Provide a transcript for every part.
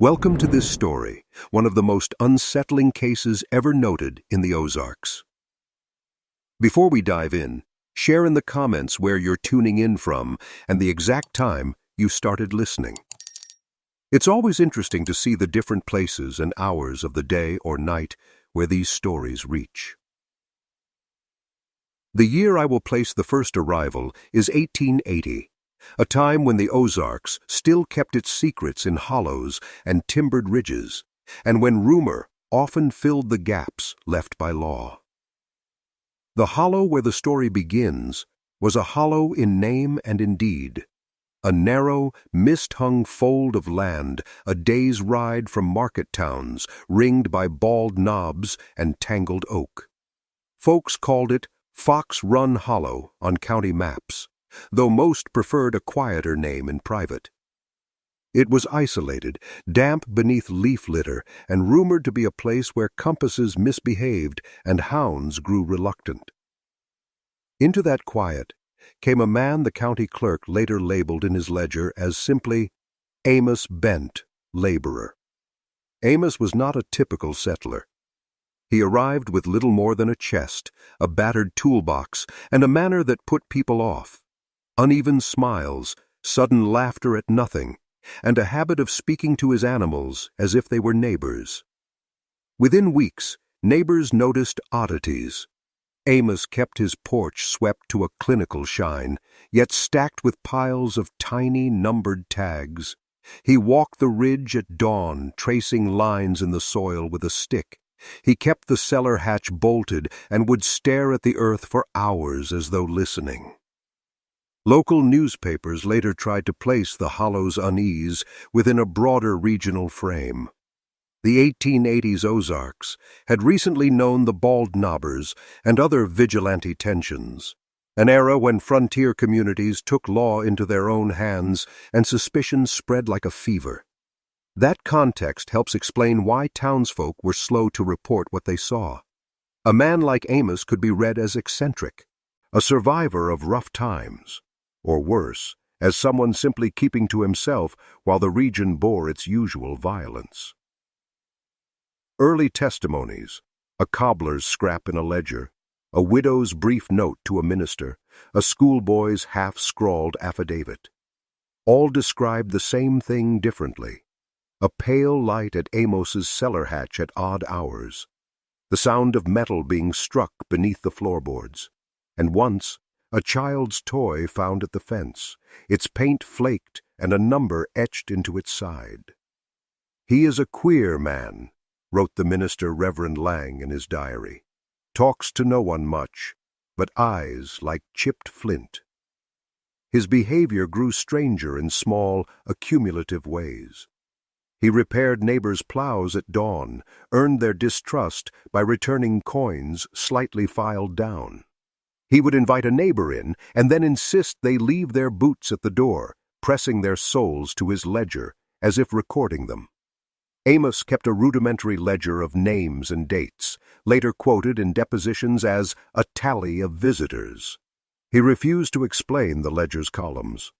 Welcome to this story, one of the most unsettling cases ever noted in the Ozarks. Before we dive in, share in the comments where you're tuning in from and the exact time you started listening. It's always interesting to see the different places and hours of the day or night where these stories reach. The year I will place the first arrival is 1880. A time when the Ozarks still kept its secrets in hollows and timbered ridges, and when rumor often filled the gaps left by law. The hollow where the story begins was a hollow in name and in deed, a narrow, mist-hung fold of land, a day's ride from market towns, ringed by bald knobs and tangled oak. Folks called it Fox Run Hollow on county maps, though most preferred a quieter name in private. It was isolated, damp beneath leaf litter, and rumored to be a place where compasses misbehaved and hounds grew reluctant. Into that quiet came a man the county clerk later labeled in his ledger as simply Amos Bent, laborer. Amos was not a typical settler. He arrived with little more than a chest, a battered toolbox, and a manner that put people off. Uneven smiles, sudden laughter at nothing, and a habit of speaking to his animals as if they were neighbors. Within weeks, neighbors noticed oddities. Amos kept his porch swept to a clinical shine, yet stacked with piles of tiny, numbered tags. He walked the ridge at dawn, tracing lines in the soil with a stick. He kept the cellar hatch bolted and would stare at the earth for hours as though listening. Local newspapers later tried to place the hollow's unease within a broader regional frame. The 1880s Ozarks had recently known the bald knobbers and other vigilante tensions, an era when frontier communities took law into their own hands and suspicion spread like a fever. That context helps explain why townsfolk were slow to report what they saw. A man like Amos could be read as eccentric, a survivor of rough times, or worse, as someone simply keeping to himself while the region bore its usual violence. Early testimonies, a cobbler's scrap in a ledger, a widow's brief note to a minister, a schoolboy's half-scrawled affidavit, all described the same thing differently. A pale light at Amos's cellar hatch at odd hours, the sound of metal being struck beneath the floorboards, and once, a child's toy found at the fence, its paint flaked and a number etched into its side. "He is a queer man," wrote the minister Reverend Lang in his diary. "Talks to no one much, but eyes like chipped flint." His behavior grew stranger in small, accumulative ways. He repaired neighbors' plows at dawn, earned their distrust by returning coins slightly filed down. He would invite a neighbor in and then insist they leave their boots at the door, pressing their souls to his ledger, as if recording them. Amos kept a rudimentary ledger of names and dates, later quoted in depositions as a tally of visitors. He refused to explain the ledger's columns.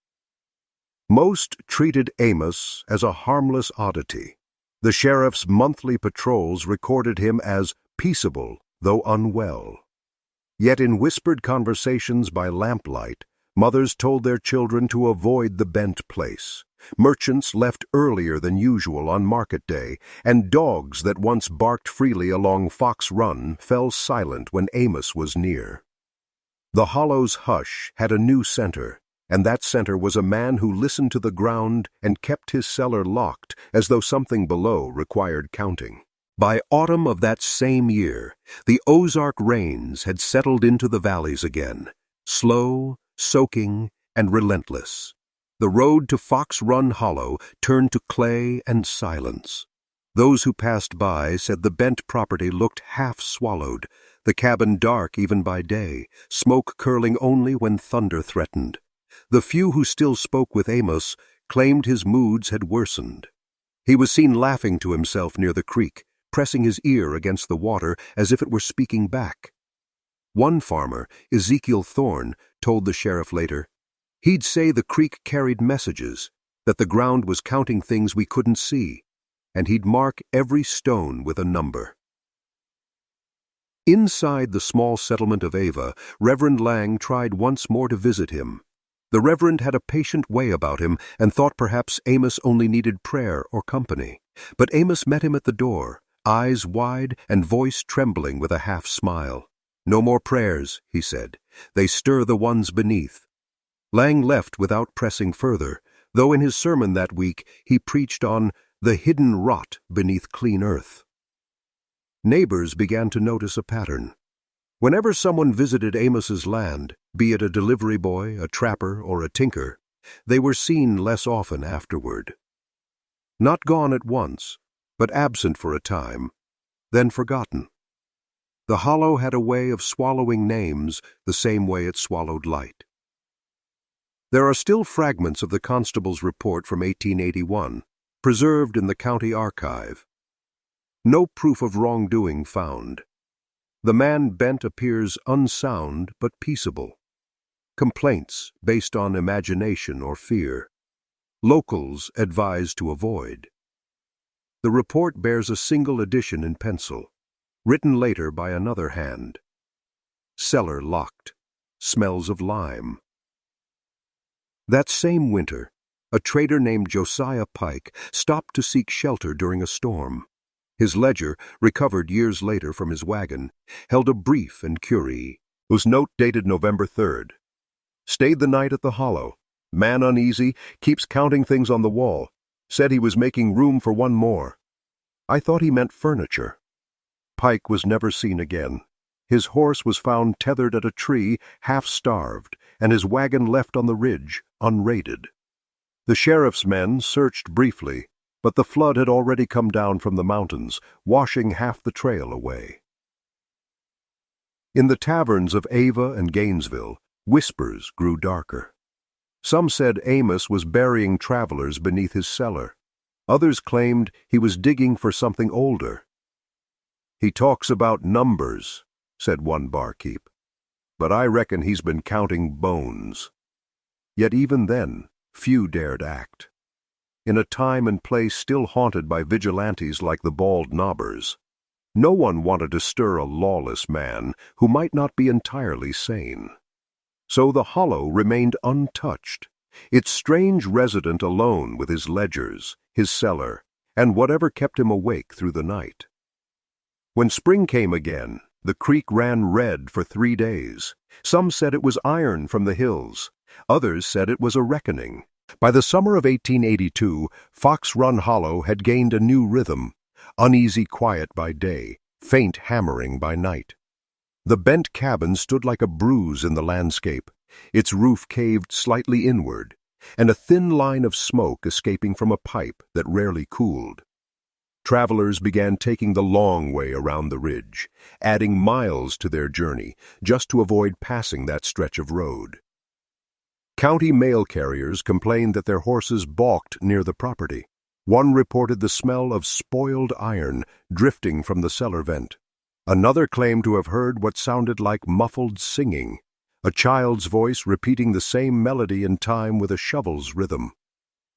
Most treated Amos as a harmless oddity. The sheriff's monthly patrols recorded him as peaceable, though unwell. Yet in whispered conversations by lamplight, mothers told their children to avoid the Bent place. Merchants left earlier than usual on market day, and dogs that once barked freely along Fox Run fell silent when Amos was near. The hollow's hush had a new center, and that center was a man who listened to the ground and kept his cellar locked as though something below required counting. By autumn of that same year, the Ozark rains had settled into the valleys again, slow, soaking, and relentless. The road to Fox Run Hollow turned to clay and silence. Those who passed by said the Bent property looked half-swallowed, the cabin dark even by day, smoke curling only when thunder threatened. The few who still spoke with Amos claimed his moods had worsened. He was seen laughing to himself near the creek, pressing his ear against the water as if it were speaking back. One farmer, Ezekiel Thorne, told the sheriff later, "He'd say the creek carried messages, that the ground was counting things we couldn't see. and he'd mark every stone with a number. Inside the small settlement of Ava, Reverend Lang tried once more to visit him. The Reverend had a patient way about him and thought perhaps Amos only needed prayer or company. But Amos met him at the door, eyes wide and voice trembling with a half-smile. "No more prayers," he said. "They stir the ones beneath." Lang left without pressing further, though in his sermon that week he preached on the hidden rot beneath clean earth. Neighbors began to notice a pattern. Whenever someone visited Amos's land, be it a delivery boy, a trapper, or a tinker, they were seen less often afterward. Not gone at once, but absent for a time, then forgotten. The hollow had a way of swallowing names the same way it swallowed light. There are still fragments of the constable's report from 1881, preserved in the county archive. No proof of wrongdoing found. The man Bent appears unsound but peaceable. Complaints based on imagination or fear. Locals advised to avoid. The report bears a single addition in pencil, written later by another hand. Cellar locked. Smells of lime. That same winter, a trader named Josiah Pike stopped to seek shelter during a storm. His ledger, recovered years later from his wagon, held a brief and curious, whose note dated November 3rd. Stayed the night at the hollow. Man uneasy, keeps counting things on the wall. Said he was making room for one more. I thought he meant furniture. Pike was never seen again. His horse was found tethered at a tree, half-starved, and his wagon left on the ridge, unraided. The sheriff's men searched briefly, but the flood had already come down from the mountains, washing half the trail away. In the taverns of Ava and Gainesville, whispers grew darker. Some said Amos was burying travelers beneath his cellar. Others claimed he was digging for something older. "He talks about numbers," said one barkeep, "but I reckon he's been counting bones." Yet even then, few dared act. In a time and place still haunted by vigilantes like the Bald Knobbers, no one wanted to stir a lawless man who might not be entirely sane. So the hollow remained untouched, its strange resident alone with his ledgers, his cellar, and whatever kept him awake through the night. When spring came again, the creek ran red for 3 days. Some said it was iron from the hills. Others said it was a reckoning. By the summer of 1882, Fox Run Hollow had gained a new rhythm, uneasy quiet by day, faint hammering by night. The Bent cabin stood like a bruise in the landscape, its roof caved slightly inward, and a thin line of smoke escaping from a pipe that rarely cooled. Travelers began taking the long way around the ridge, adding miles to their journey just to avoid passing that stretch of road. County mail carriers complained that their horses balked near the property. One reported the smell of spoiled iron drifting from the cellar vent. Another claimed to have heard what sounded like muffled singing, a child's voice repeating the same melody in time with a shovel's rhythm.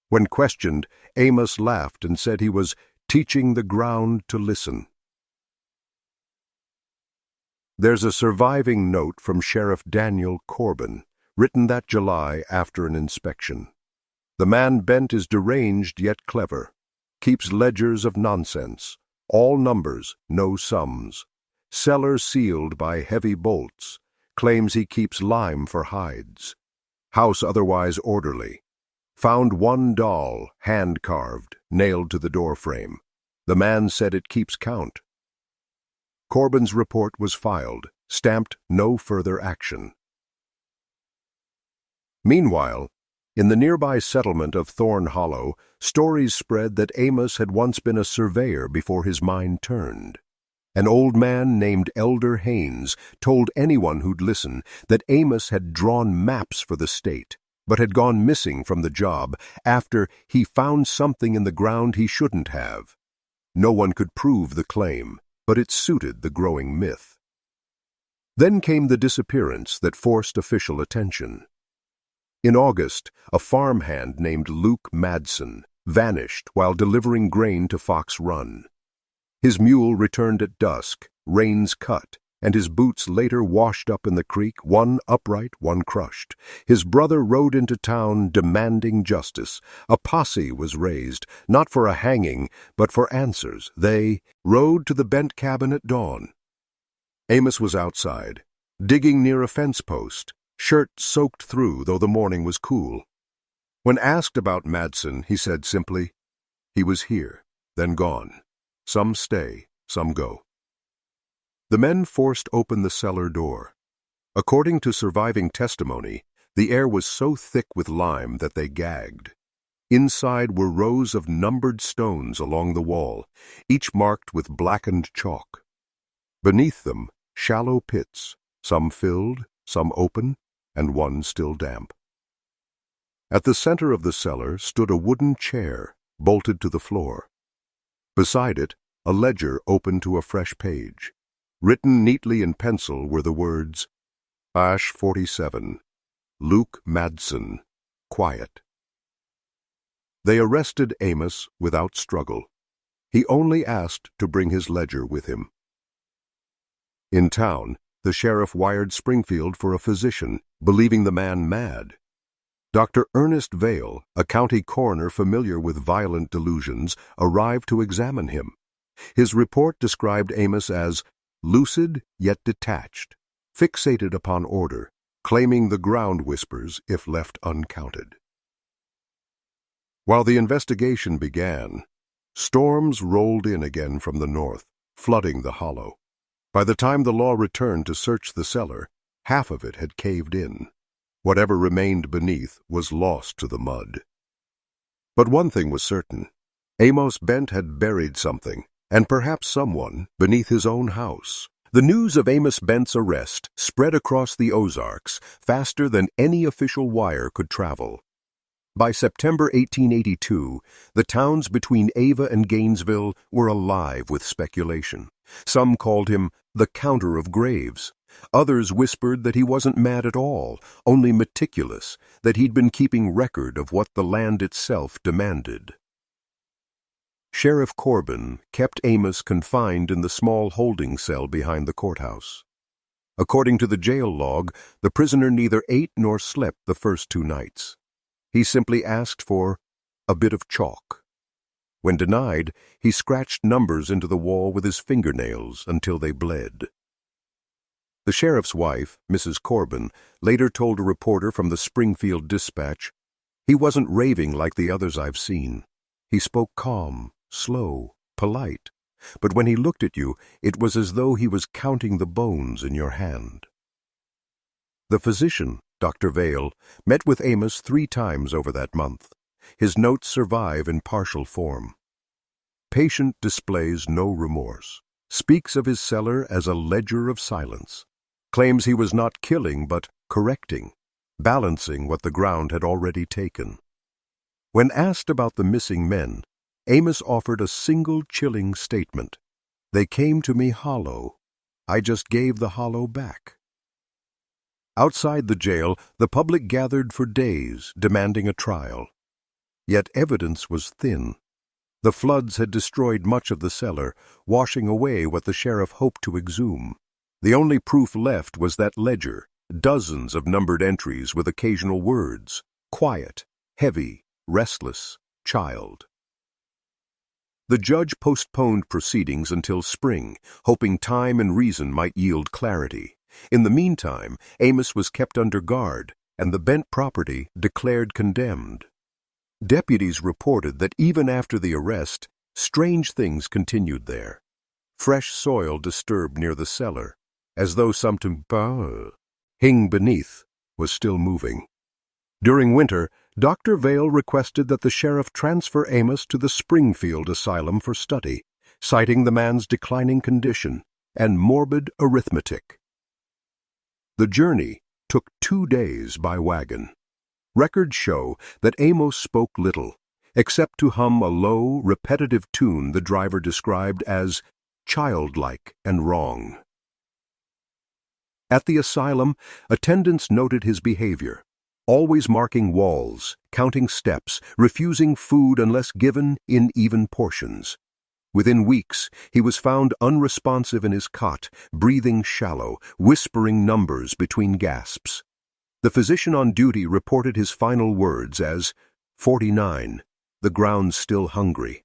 When questioned, Amos laughed and said he was teaching the ground to listen. There's a surviving note from Sheriff Daniel Corbin, written that July after an inspection. The man Bent is deranged yet clever, keeps ledgers of nonsense, all numbers, no sums, cellar sealed by heavy bolts, claims he keeps lime for hides, house otherwise orderly, found one doll, hand-carved, nailed to the doorframe. The man said it keeps count. Corbin's report was filed, stamped no further action. Meanwhile, in the nearby settlement of Thorn Hollow, stories spread that Amos had once been a surveyor before his mind turned. An old man named Elder Haynes told anyone who'd listen that Amos had drawn maps for the state, but had gone missing from the job after he found something in the ground he shouldn't have. No one could prove the claim, but it suited the growing myth. Then came the disappearance that forced official attention. In August, a farmhand named Luke Madsen vanished while delivering grain to Fox Run. His mule returned at dusk, reins cut, and his boots later washed up in the creek, one upright, one crushed. His brother rode into town demanding justice. A posse was raised, not for a hanging, but for answers. They rode to the Bent cabin at dawn. Amos was outside, digging near a fence post, shirt soaked through though the morning was cool. When asked about Madsen, he said simply, "He was here, then gone. Some stay, some go." The men forced open the cellar door. According to surviving testimony, the air was so thick with lime that they gagged. Inside were rows of numbered stones along the wall, each marked with blackened chalk. Beneath them, shallow pits, some filled, some open, and one still damp. At the center of the cellar stood a wooden chair, bolted to the floor. Beside it, a ledger open to a fresh page. Written neatly in pencil were the words, Ash 47, Luke Madsen, quiet. They arrested Amos without struggle. He only asked to bring his ledger with him. In town, the sheriff wired Springfield for a physician, believing the man mad. Dr. Ernest Vale, a county coroner familiar with violent delusions, arrived to examine him. His report described Amos as lucid yet detached, fixated upon order, claiming the ground whispers if left uncounted. While the investigation began, storms rolled in again from the north, flooding the hollow. By the time the law returned to search the cellar, half of it had caved in. Whatever remained beneath was lost to the mud. But one thing was certain. Amos Bent had buried something, and perhaps someone, beneath his own house. The news of Amos Bent's arrest spread across the Ozarks faster than any official wire could travel. By September 1882, the towns between Ava and Gainesville were alive with speculation. Some called him the Counter of Graves. Others whispered that he wasn't mad at all, only meticulous, that he'd been keeping record of what the land itself demanded. Sheriff Corbin kept Amos confined in the small holding cell behind the courthouse. According to the jail log, the prisoner neither ate nor slept the first 2 nights. He simply asked for a bit of chalk. When denied, he scratched numbers into the wall with his fingernails until they bled. The sheriff's wife, Mrs. Corbin, later told a reporter from the Springfield Dispatch, "He wasn't raving like the others I've seen. He spoke calm, slow, polite, but when he looked at you, it was as though he was counting the bones in your hand." The physician, Dr. Vale, met with Amos 3 times over that month. His notes survive in partial form. Patient displays no remorse, speaks of his cellar as a ledger of silence, claims he was not killing but correcting, balancing what the ground had already taken. When asked about the missing men, Amos offered a single chilling statement. "They came to me hollow. I just gave the hollow back." Outside the jail, the public gathered for days, demanding a trial. Yet evidence was thin. The floods had destroyed much of the cellar, washing away what the sheriff hoped to exhume. The only proof left was that ledger, dozens of numbered entries with occasional words: quiet, heavy, restless, child. The judge postponed proceedings until spring, hoping time and reason might yield clarity. In the meantime, Amos was kept under guard, and the Bent property declared condemned. Deputies reported that even after the arrest, strange things continued there. Fresh soil disturbed near the cellar, as though something hing beneath was still moving. During winter, Dr. Vale requested that the sheriff transfer Amos to the Springfield asylum for study, citing the man's declining condition and morbid arithmetic. The journey took 2 days by wagon. Records show that Amos spoke little, except to hum a low, repetitive tune the driver described as childlike and wrong. At the asylum, attendants noted his behavior. always marking walls, counting steps, refusing food unless given in even portions. Within weeks, he was found unresponsive in his cot, breathing shallow, whispering numbers between gasps. The physician on duty reported his final words as 49, the ground still hungry.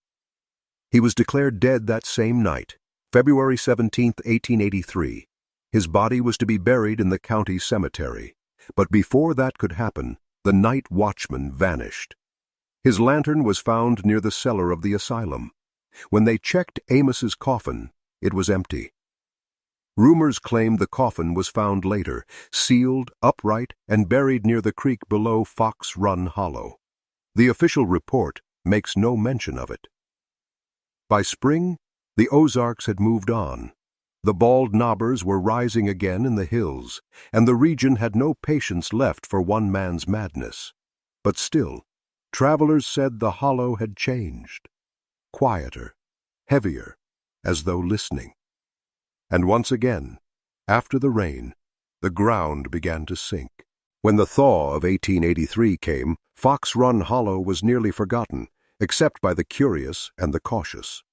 He was declared dead that same night, February 17, 1883. His body was to be buried in the county cemetery. But before that could happen, the night watchman vanished. His lantern was found near the cellar of the asylum. When they checked Amos's coffin, it was empty. Rumors claimed the coffin was found later, sealed, upright, and buried near the creek below Fox Run Hollow. The official report makes no mention of it. By spring, the Ozarks had moved on. The bald knobbers were rising again in the hills, and the region had no patience left for one man's madness. But still, travelers said the hollow had changed. Quieter, heavier, as though listening. And once again, after the rain, the ground began to sink. When the thaw of 1883 came, Fox Run Hollow was nearly forgotten, except by the curious and the cautious.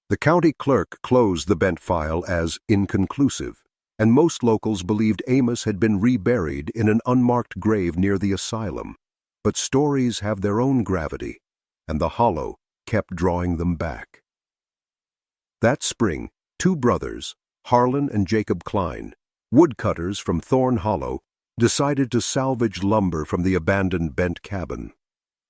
The county clerk closed the Bent file as inconclusive, and most locals believed Amos had been reburied in an unmarked grave near the asylum. But stories have their own gravity, and the hollow kept drawing them back. That spring, two brothers, Harlan and Jacob Klein, woodcutters from Thorn Hollow, decided to salvage lumber from the abandoned Bent cabin.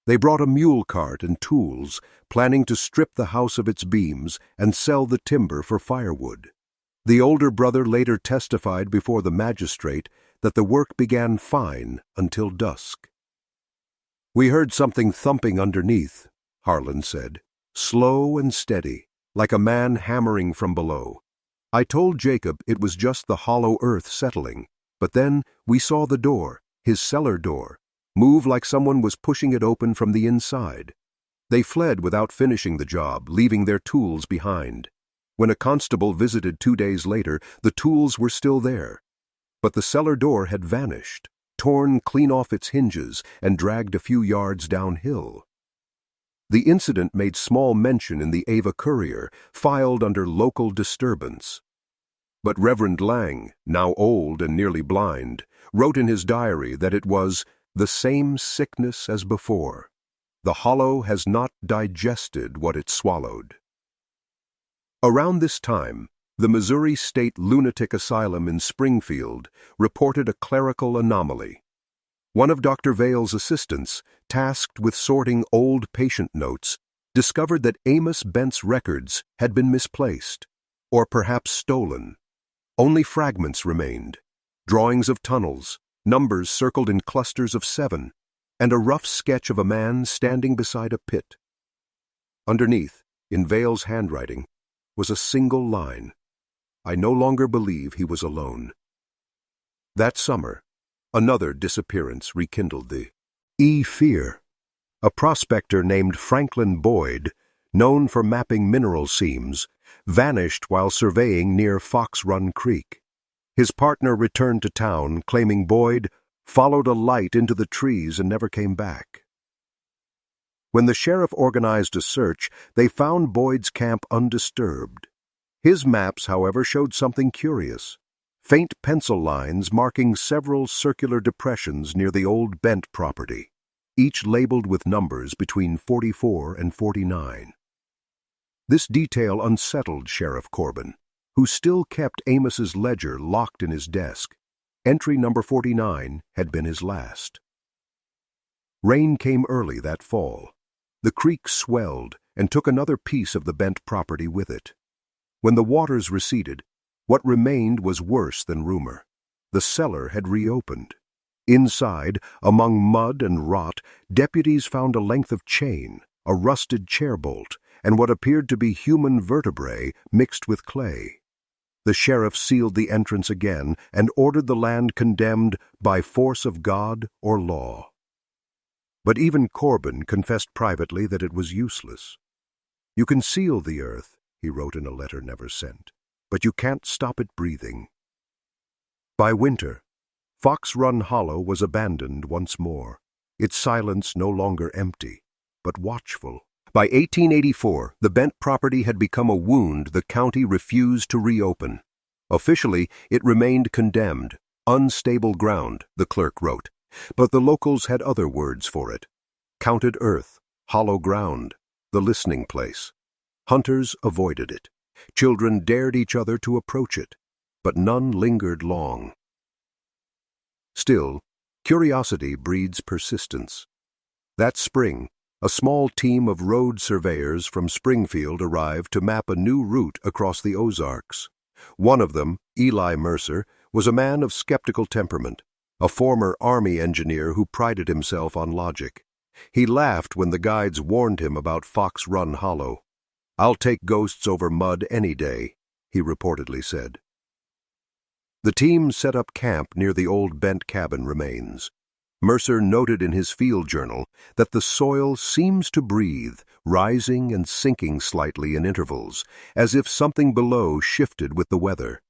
They brought a mule cart and tools, planning to strip the house of its beams and sell the timber for firewood. The older brother later testified before the magistrate that the work began fine until dusk. "We heard something thumping underneath," Harlan said, "slow and steady, like a man hammering from below. I told Jacob it was just the hollow earth settling, but then we saw the door, his cellar door, move like someone was pushing it open from the inside. They fled without finishing the job, leaving their tools behind. When a constable visited 2 days later, the tools were still there. But the cellar door had vanished, torn clean off its hinges and dragged a few yards downhill." The incident made small mention in the Ava Courier, filed under local disturbance. But Reverend Lang, now old and nearly blind, wrote in his diary that it was the same sickness as before. The hollow has not digested what it swallowed. Around this time, the Missouri State Lunatic Asylum in Springfield reported a clerical anomaly. One of Dr. Vale's assistants, tasked with sorting old patient notes, discovered that Amos Bent's records had been misplaced, or perhaps stolen. Only fragments remained: drawings of tunnels, numbers circled in clusters of 7, and a rough sketch of a man standing beside a pit. Underneath, in Vale's handwriting, was a single line: "I no longer believe he was alone." That summer, another disappearance rekindled the fear. A prospector named Franklin Boyd, known for mapping mineral seams, vanished while surveying near Fox Run Creek. His partner returned to town, claiming Boyd followed a light into the trees and never came back. When the sheriff organized a search, they found Boyd's camp undisturbed. His maps, however, showed something curious: faint pencil lines marking several circular depressions near the old Bent property, each labeled with numbers between 44 and 49. This detail unsettled Sheriff Corbin, who still kept Amos's ledger locked in his desk. Entry number 49 had been his last. Rain came early that fall. The creek swelled and took another piece of the Bent property with it. When the waters receded, what remained was worse than rumor. The cellar had reopened. Inside, among mud and rot, deputies found a length of chain, a rusted chair bolt, and what appeared to be human vertebrae mixed with clay. The sheriff sealed the entrance again and ordered the land condemned by force of God or law. But even Corbin confessed privately that it was useless. "You can seal the earth," he wrote in a letter never sent, "but you can't stop it breathing." By winter, Fox Run Hollow was abandoned once more, its silence no longer empty, but watchful. By 1884, the Bent property had become a wound the county refused to reopen. Officially, it remained condemned, unstable ground, the clerk wrote, but the locals had other words for it. Counted earth, hollow ground, the listening place. Hunters avoided it. Children dared each other to approach it, but none lingered long. Still, curiosity breeds persistence. That spring, a small team of road surveyors from Springfield arrived to map a new route across the Ozarks. One of them, Eli Mercer, was a man of skeptical temperament, a former Army engineer who prided himself on logic. He laughed when the guides warned him about Fox Run Hollow. "I'll take ghosts over mud any day," he reportedly said. The team set up camp near the old Bent cabin remains. Mercer noted in his field journal that the soil seems to breathe, rising and sinking slightly in intervals, as if something below shifted with the weather.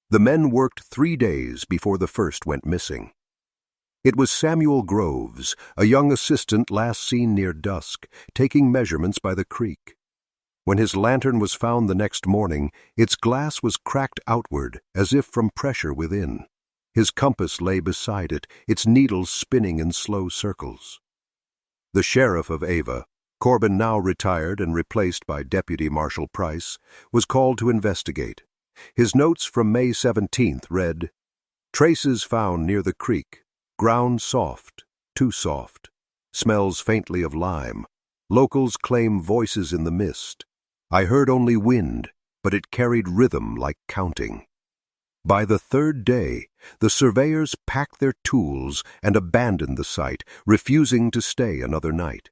The men worked 3 days before the first went missing. It was Samuel Groves, a young assistant last seen near dusk, taking measurements by the creek. When his lantern was found the next morning, its glass was cracked outward, as if from pressure within. His compass lay beside it, its needles spinning in slow circles. The sheriff of Ava, Corbin now retired and replaced by Deputy Marshal Price, was called to investigate. His notes from May 17th read, "Traces found near the creek. Ground soft, too soft. Smells faintly of lime. Locals claim voices in the mist. I heard only wind, but it carried rhythm like counting." By the 3rd day, the surveyors packed their tools and abandoned the site, refusing to stay another night.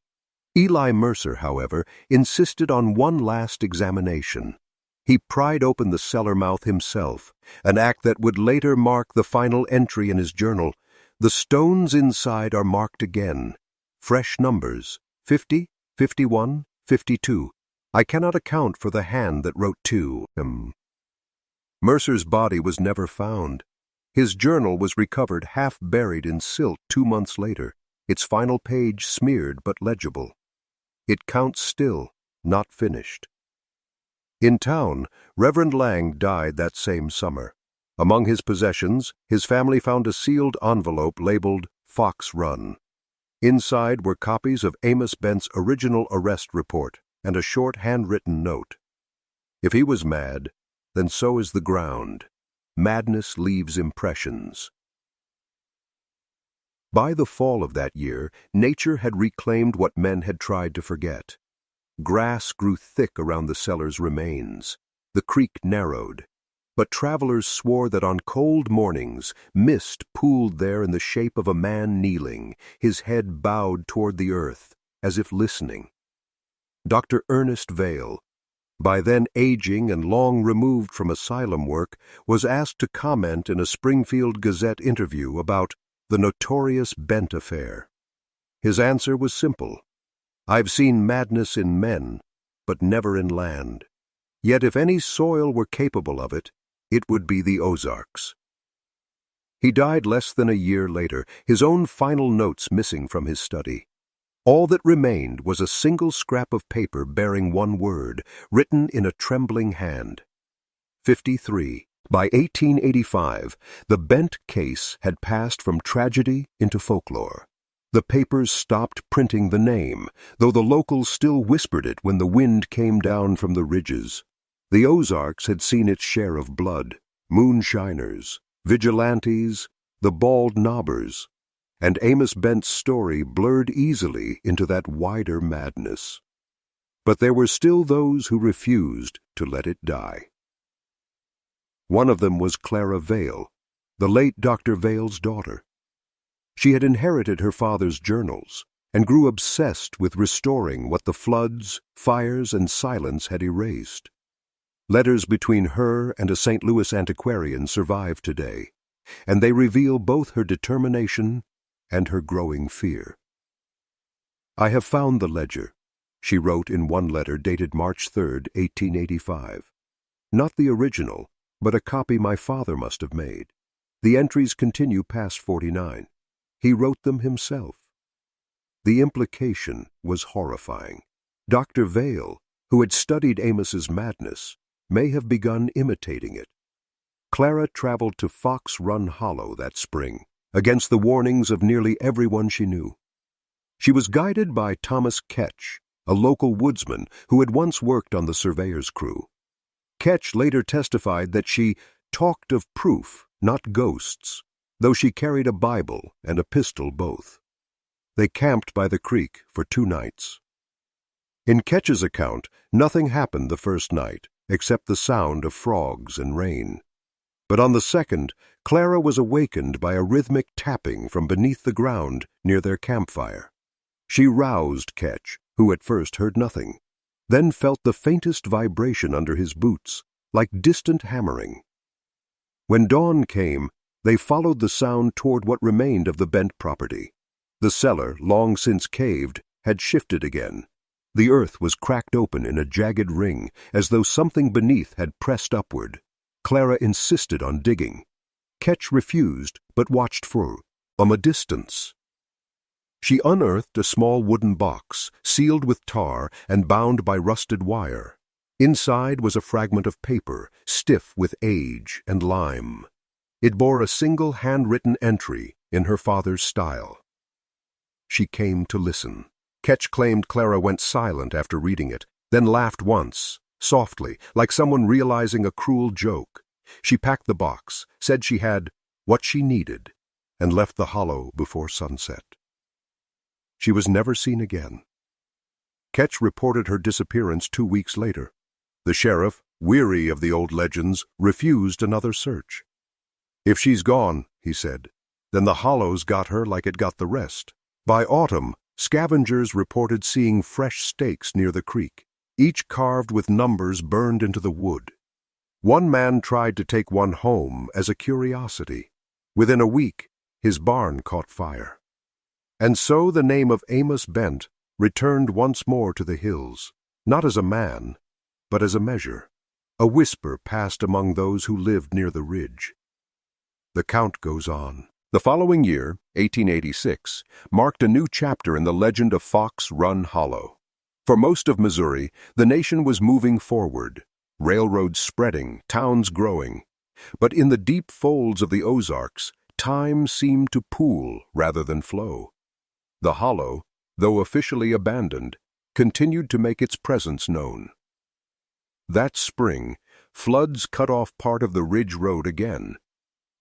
Eli Mercer, however, insisted on one last examination. He pried open the cellar mouth himself, an act that would later mark the final entry in his journal. "The stones inside are marked again. Fresh numbers, 50, 51, 52. I cannot account for the hand that wrote 2. Mercer's body was never found. His journal was recovered half buried in silt 2 months later, its final page smeared but legible. It counts still, not finished. In town, Reverend Lang died that same summer. Among his possessions, his family found a sealed envelope labeled Fox Run. Inside were copies of Amos Bent's original arrest report and a short handwritten note. If he was mad, then so is the ground. Madness leaves impressions. By the fall of that year, nature had reclaimed what men had tried to forget. Grass grew thick around the cellar's remains. The creek narrowed. But travelers swore that on cold mornings, mist pooled there in the shape of a man kneeling, his head bowed toward the earth, as if listening. Dr. Ernest Vale, by then aging and long removed from asylum work, was asked to comment in a Springfield Gazette interview about the notorious Bent affair. His answer was simple. "I've seen madness in men, but never in land. Yet if any soil were capable of it, it would be the Ozarks." He died less than a year later, his own final notes missing from his study. All that remained was a single scrap of paper bearing one word, written in a trembling hand. 53. By 1885, the Bent case had passed from tragedy into folklore. The papers stopped printing the name, though the locals still whispered it when the wind came down from the ridges. The Ozarks had seen its share of blood, moonshiners, vigilantes, the bald knobbers, and Amos Bent's story blurred easily into that wider madness. But there were still those who refused to let it die. One of them was Clara Vale, the late Dr. Vale's daughter. She had inherited her father's journals and grew obsessed with restoring what the floods, fires, and silence had erased. Letters between her and a St. Louis antiquarian survive today, and they reveal both her determination and her growing fear. "I have found the ledger," she wrote in one letter dated March 3, 1885. "Not the original, but a copy my father must have made. The entries continue past 49. He wrote them himself. The implication was horrifying. Dr. Vale, who had studied Amos's madness, may have begun imitating it. Clara traveled to Fox Run Hollow that spring, against the warnings of nearly everyone she knew. She was guided by Thomas Ketch, a local woodsman who had once worked on the surveyor's crew. Ketch later testified that she talked of proof, not ghosts, though she carried a Bible and a pistol both. They camped by the creek for 2 nights. In Ketch's account, nothing happened the first night, except the sound of frogs and rain. But on the second, Clara was awakened by a rhythmic tapping from beneath the ground near their campfire. She roused Ketch, who at first heard nothing, then felt the faintest vibration under his boots, like distant hammering. When dawn came, they followed the sound toward what remained of the Bent property. The cellar, long since caved, had shifted again. The earth was cracked open in a jagged ring, as though something beneath had pressed upward. Clara insisted on digging. Ketch refused, but watched from a distance. She unearthed a small wooden box, sealed with tar and bound by rusted wire. Inside was a fragment of paper, stiff with age and lime. It bore a single handwritten entry in her father's style. She came to listen. Ketch claimed Clara went silent after reading it, then laughed once, softly, like someone realizing a cruel joke. She packed the box, said she had what she needed, and left the hollow before sunset. She was never seen again. Ketch reported her disappearance 2 weeks later. The sheriff, weary of the old legends, refused another search. "If she's gone," he said, "then the hollow's got her like it got the rest." By autumn, scavengers reported seeing fresh stakes near the creek, each carved with numbers burned into the wood. One man tried to take one home as a curiosity. Within a week, his barn caught fire. And so the name of Amos Bent returned once more to the hills, not as a man, but as a measure. A whisper passed among those who lived near the ridge. The count goes on. The following year, 1886, marked a new chapter in the legend of Fox Run Hollow. For most of Missouri, the nation was moving forward, railroads spreading, towns growing. But in the deep folds of the Ozarks, time seemed to pool rather than flow. The hollow, though officially abandoned, continued to make its presence known. That spring, floods cut off part of the ridge road again.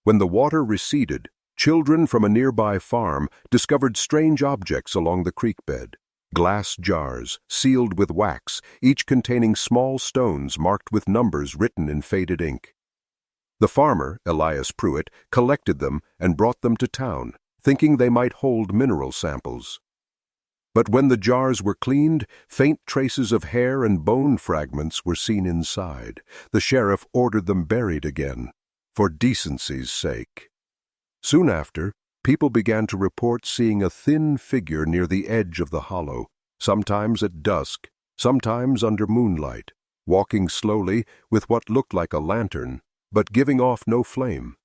When the water receded, children from a nearby farm discovered strange objects along the creek bed. Glass jars, sealed with wax, each containing small stones marked with numbers written in faded ink. The farmer, Elias Pruitt, collected them and brought them to town, thinking they might hold mineral samples. But when the jars were cleaned, faint traces of hair and bone fragments were seen inside. The sheriff ordered them buried again, for decency's sake. Soon after, people began to report seeing a thin figure near the edge of the hollow, sometimes at dusk, sometimes under moonlight, walking slowly with what looked like a lantern, but giving off no flame.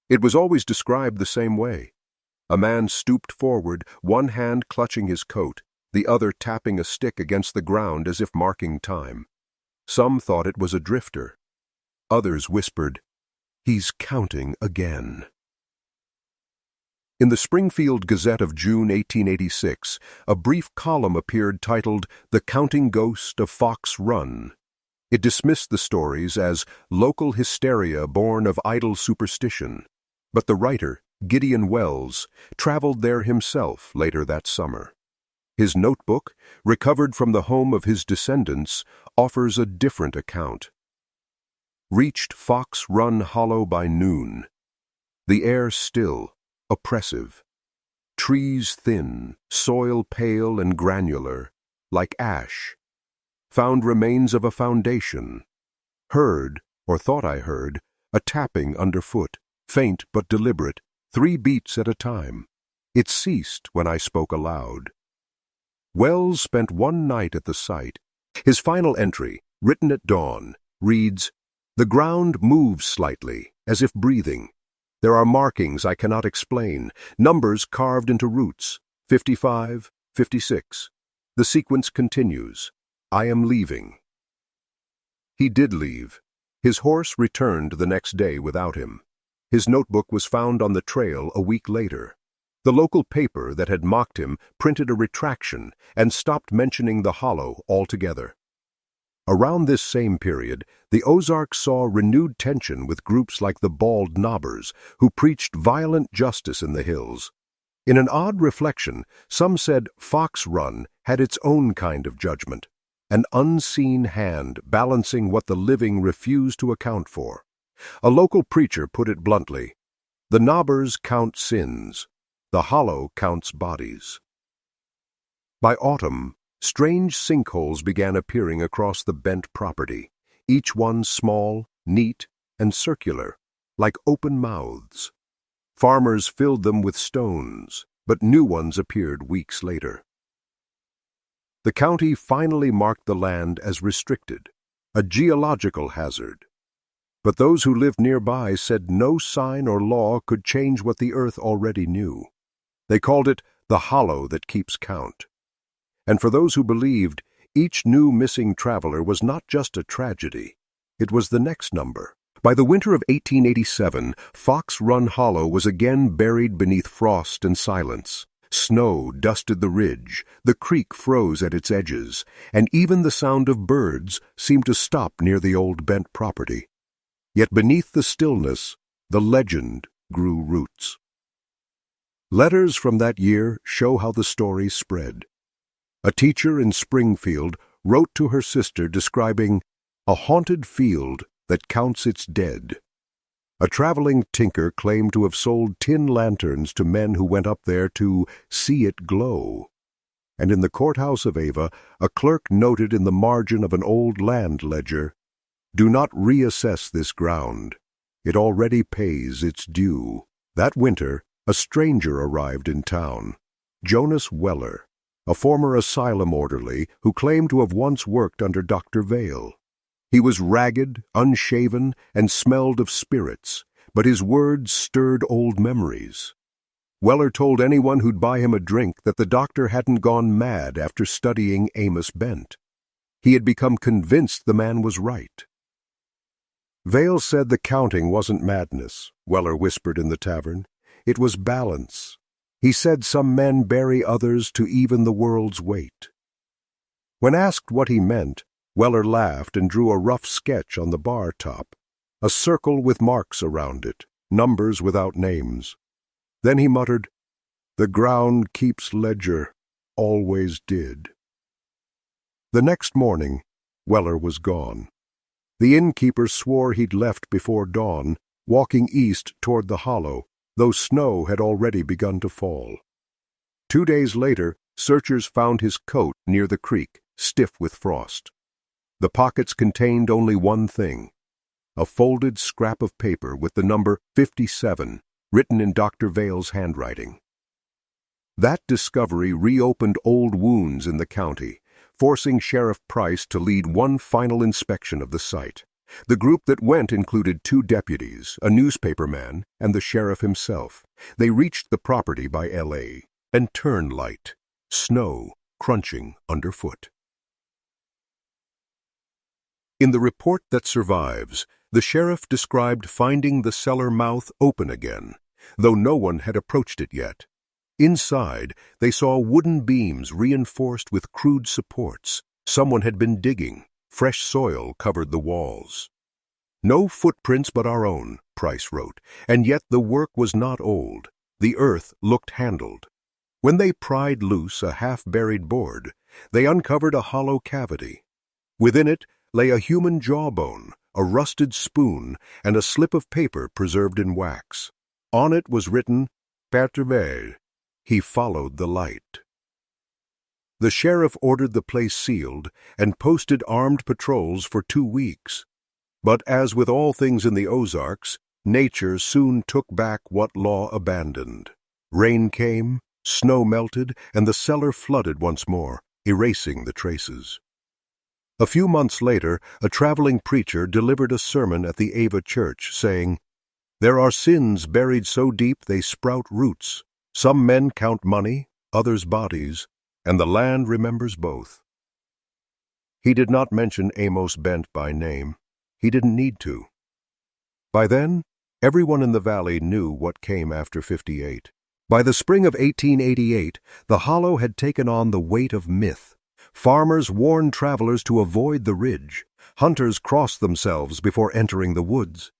It was always described the same way. A man stooped forward, one hand clutching his coat, the other tapping a stick against the ground as if marking time. Some thought it was a drifter. Others whispered, "He's counting again." In the Springfield Gazette of June 1886, a brief column appeared titled "The Counting Ghost of Fox Run." It dismissed the stories as local hysteria born of idle superstition. But the writer, Gideon Wells, traveled there himself later that summer. His notebook, recovered from the home of his descendants, offers a different account. Reached Fox Run Hollow by noon. The air still, oppressive. Trees thin, soil pale and granular, like ash. Found remains of a foundation. Heard, or thought I heard, a tapping underfoot, faint but deliberate, 3 beats at a time. It ceased when I spoke aloud. Wells spent one night at the site. His final entry, written at dawn, reads, "The ground moves slightly, as if breathing. There are markings I cannot explain, numbers carved into roots, 55, 56. The sequence continues. I am leaving. He did leave. His horse returned the next day without him. His notebook was found on the trail a week later. The local paper that had mocked him printed a retraction and stopped mentioning the hollow altogether. Around this same period, the Ozarks saw renewed tension with groups like the Bald Knobbers, who preached violent justice in the hills. In an odd reflection, some said Fox Run had its own kind of judgment, an unseen hand balancing what the living refused to account for. A local preacher put it bluntly, "The Knobbers count sins, the hollow counts bodies." By autumn, strange sinkholes began appearing across the Bent property, each one small, neat, and circular, like open mouths. Farmers filled them with stones, but new ones appeared weeks later. The county finally marked the land as restricted, a geological hazard. But those who lived nearby said no sign or law could change what the earth already knew. They called it the hollow that keeps count. And for those who believed, each new missing traveler was not just a tragedy. It was the next number. By the winter of 1887, Fox Run Hollow was again buried beneath frost and silence. Snow dusted the ridge, the creek froze at its edges, and even the sound of birds seemed to stop near the old Bent property. Yet beneath the stillness, the legend grew roots. Letters from that year show how the story spread. A teacher in Springfield wrote to her sister describing a haunted field that counts its dead. A traveling tinker claimed to have sold tin lanterns to men who went up there to see it glow. And in the courthouse of Ava, a clerk noted in the margin of an old land ledger, "Do not reassess this ground. It already pays its due." That winter, a stranger arrived in town, Jonas Weller, a former asylum orderly who claimed to have once worked under Dr. Vale. He was ragged, unshaven, and smelled of spirits, but his words stirred old memories. Weller told anyone who'd buy him a drink that the doctor hadn't gone mad after studying Amos Bent. He had become convinced the man was right. Vale said the counting wasn't madness, Weller whispered in the tavern. It was balance. He said some men bury others to even the world's weight. When asked what he meant, Weller laughed and drew a rough sketch on the bar top, a circle with marks around it, numbers without names. Then he muttered, "The ground keeps ledger, always did." The next morning, Weller was gone. The innkeeper swore he'd left before dawn, walking east toward the hollow, though snow had already begun to fall. 2 days later, searchers found his coat near the creek, stiff with frost. The pockets contained only one thing, a folded scrap of paper with the number 57 written in Dr. Vale's handwriting. That discovery reopened old wounds in the county, forcing Sheriff Price to lead one final inspection of the site. The group that went included 2 deputies, a newspaperman, and the sheriff himself. They reached the property by L.A. and turned light, snow crunching underfoot. In the report that survives, the sheriff described finding the cellar mouth open again, though no one had approached it yet. Inside, they saw wooden beams reinforced with crude supports. Someone had been digging. Fresh soil covered the walls. "No footprints but our own," Price wrote, and yet the work was not old. The earth looked handled. When they pried loose a half-buried board, they uncovered a hollow cavity. Within it lay a human jawbone, a rusted spoon, and a slip of paper preserved in wax. On it was written, "Père Vale." He followed the light. The sheriff ordered the place sealed and posted armed patrols for 2 weeks. But as with all things in the Ozarks, nature soon took back what law abandoned. Rain came, snow melted, and the cellar flooded once more, erasing the traces. A few months later, a traveling preacher delivered a sermon at the Ava church, saying, There are sins buried so deep they sprout roots. Some men count money, others bodies, and the land remembers both. He did not mention Amos Bent by name. He didn't need to. By then, everyone in the valley knew what came after 58. By the spring of 1888, the hollow had taken on the weight of myth. Farmers warned travelers to avoid the ridge. Hunters crossed themselves before entering the woods.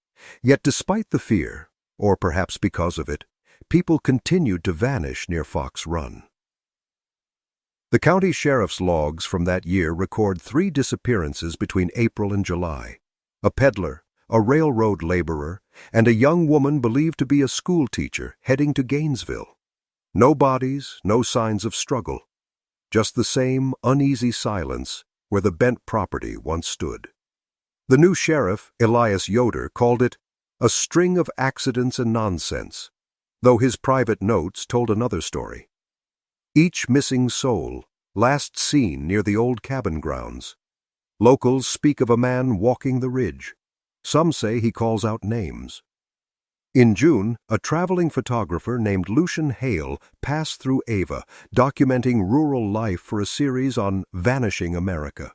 Yet despite the fear, or perhaps because of it, people continued to vanish near Fox Run. The county sheriff's logs from that year record 3 disappearances between April and July: a peddler, a railroad laborer, and a young woman believed to be a schoolteacher heading to Gainesville. No bodies, no signs of struggle. Just the same uneasy silence where the Bent property once stood. The new sheriff, Elias Yoder, called it a string of accidents and nonsense, though his private notes told another story. Each missing soul, last seen near the old cabin grounds. Locals speak of a man walking the ridge. Some say he calls out names. In June, a traveling photographer named Lucian Hale passed through Ava, documenting rural life for a series on Vanishing America.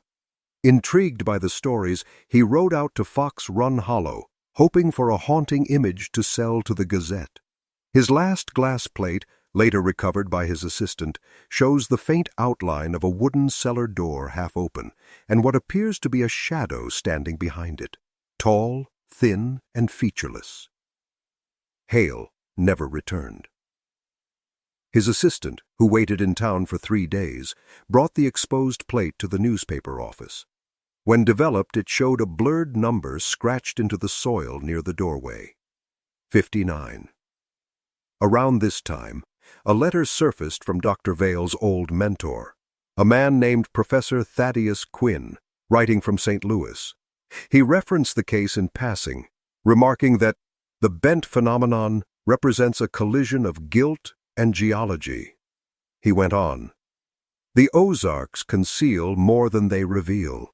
Intrigued by the stories, he rode out to Fox Run Hollow, hoping for a haunting image to sell to the Gazette. His last glass plate, later recovered by his assistant, shows the faint outline of a wooden cellar door half open, and what appears to be a shadow standing behind it, tall, thin, and featureless. Hale never returned. His assistant, who waited in town for 3 days, brought the exposed plate to the newspaper office. When developed, it showed a blurred number scratched into the soil near the doorway. 59. Around this time, a letter surfaced from Dr. Vale's old mentor, a man named Professor Thaddeus Quinn, writing from St. Louis. He referenced the case in passing, remarking that the Bent phenomenon represents a collision of guilt and geology. He went on, "The Ozarks conceal more than they reveal.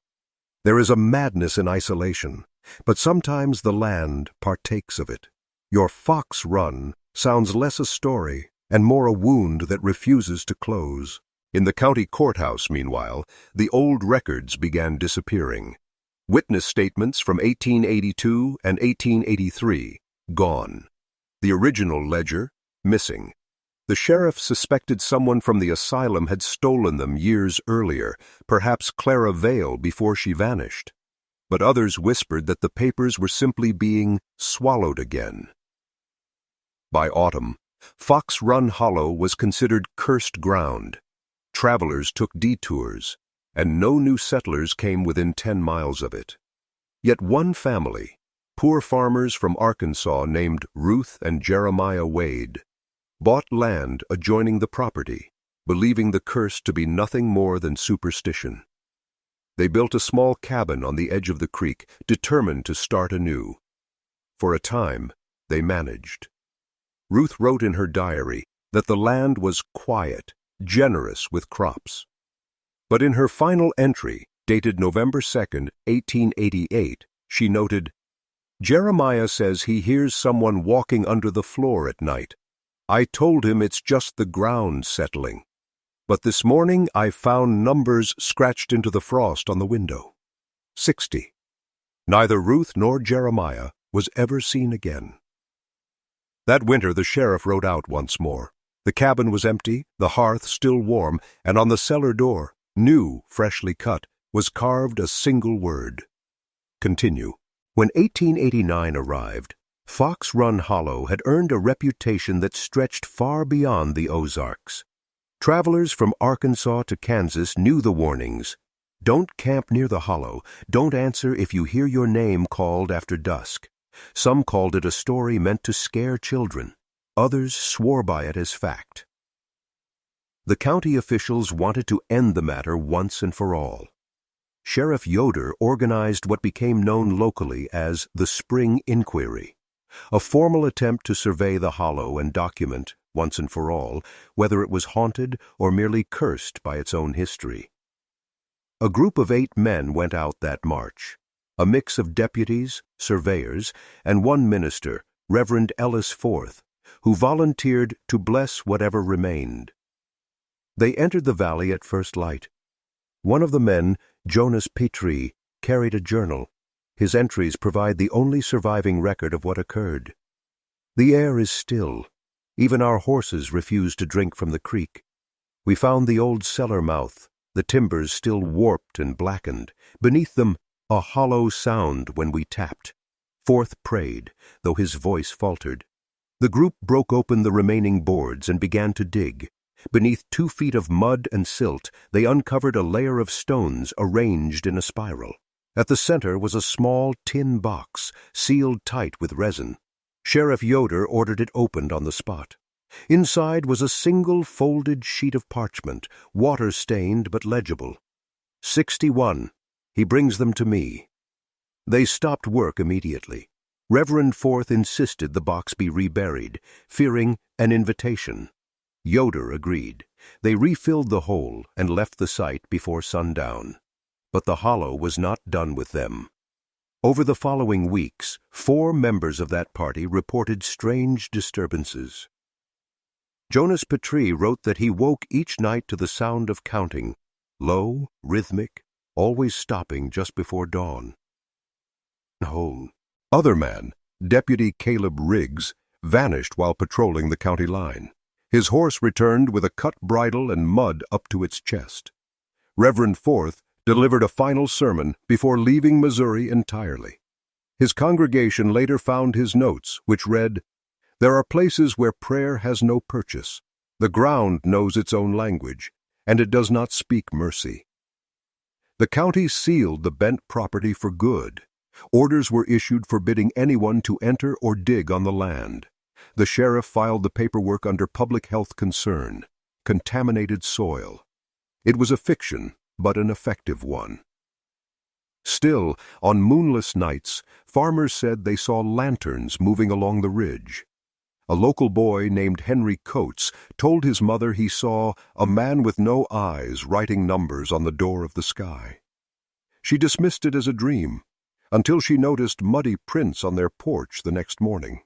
There is a madness in isolation, but sometimes the land partakes of it. Your Fox Run sounds less a story and more a wound that refuses to close." In the county courthouse, meanwhile, the old records began disappearing. Witness statements from 1882 and 1883, gone. The original ledger, missing. The sheriff suspected someone from the asylum had stolen them years earlier, perhaps Clara Vale before she vanished. But others whispered that the papers were simply being swallowed again. By autumn, Fox Run Hollow was considered cursed ground. Travelers took detours, and no new settlers came within 10 miles of it. Yet one family, poor farmers from Arkansas named Ruth and Jeremiah Wade, bought land adjoining the property, believing the curse to be nothing more than superstition. They built a small cabin on the edge of the creek, determined to start anew. For a time, they managed. Ruth wrote in her diary that the land was quiet, generous with crops. But in her final entry, dated November 2, 1888, she noted, "Jeremiah says he hears someone walking under the floor at night. I told him it's just the ground settling. But this morning I found numbers scratched into the frost on the window. 60. Neither Ruth nor Jeremiah was ever seen again." That winter the sheriff rode out once more. The cabin was empty, the hearth still warm, and on the cellar door, new, freshly cut, was carved a single word: continue. When 1889 arrived, Fox Run Hollow had earned a reputation that stretched far beyond the Ozarks. Travelers from Arkansas to Kansas knew the warnings. Don't camp near the hollow. Don't answer if you hear your name called after dusk. Some called it a story meant to scare children. Others swore by it as fact. The county officials wanted to end the matter once and for all. Sheriff Yoder organized what became known locally as the Spring Inquiry, a formal attempt to survey the hollow and document, once and for all, whether it was haunted or merely cursed by its own history. A group of 8 men went out that March, a mix of deputies, surveyors, and one minister, Reverend Ellis Forth, who volunteered to bless whatever remained. They entered the valley at first light. One of the men, Jonas Petrie, carried a journal. His entries provide the only surviving record of what occurred. The air is still. Even our horses refuse to drink from the creek. We found the old cellar mouth, the timbers still warped and blackened. Beneath them, a hollow sound when we tapped. Forth prayed, though his voice faltered. The group broke open the remaining boards and began to dig. Beneath 2 feet of mud and silt, they uncovered a layer of stones arranged in a spiral. At the center was a small tin box, sealed tight with resin. Sheriff Yoder ordered it opened on the spot. Inside was a single folded sheet of parchment, water-stained but legible. 61. He brings them to me. They stopped work immediately. Reverend Forth insisted the box be reburied, fearing an invitation. Yoder agreed. They refilled the hole and left the site before sundown. But the hollow was not done with them. Over the following weeks, 4 members of that party reported strange disturbances. Jonas Petrie wrote that he woke each night to the sound of counting, low, rhythmic, always stopping just before dawn. Other man, Deputy Caleb Riggs, vanished while patrolling the county line. His horse returned with a cut bridle and mud up to its chest. Reverend Forth delivered a final sermon before leaving Missouri entirely. His congregation later found his notes, which read, "There are places where prayer has no purchase. The ground knows its own language, and it does not speak mercy." The county sealed the Bent property for good. Orders were issued forbidding anyone to enter or dig on the land. The sheriff filed the paperwork under public health concern, contaminated soil. It was a fiction, but an effective one. Still, on moonless nights, farmers said they saw lanterns moving along the ridge. A local boy named Henry Coates told his mother he saw a man with no eyes writing numbers on the door of the sky. She dismissed it as a dream, until she noticed muddy prints on their porch the next morning.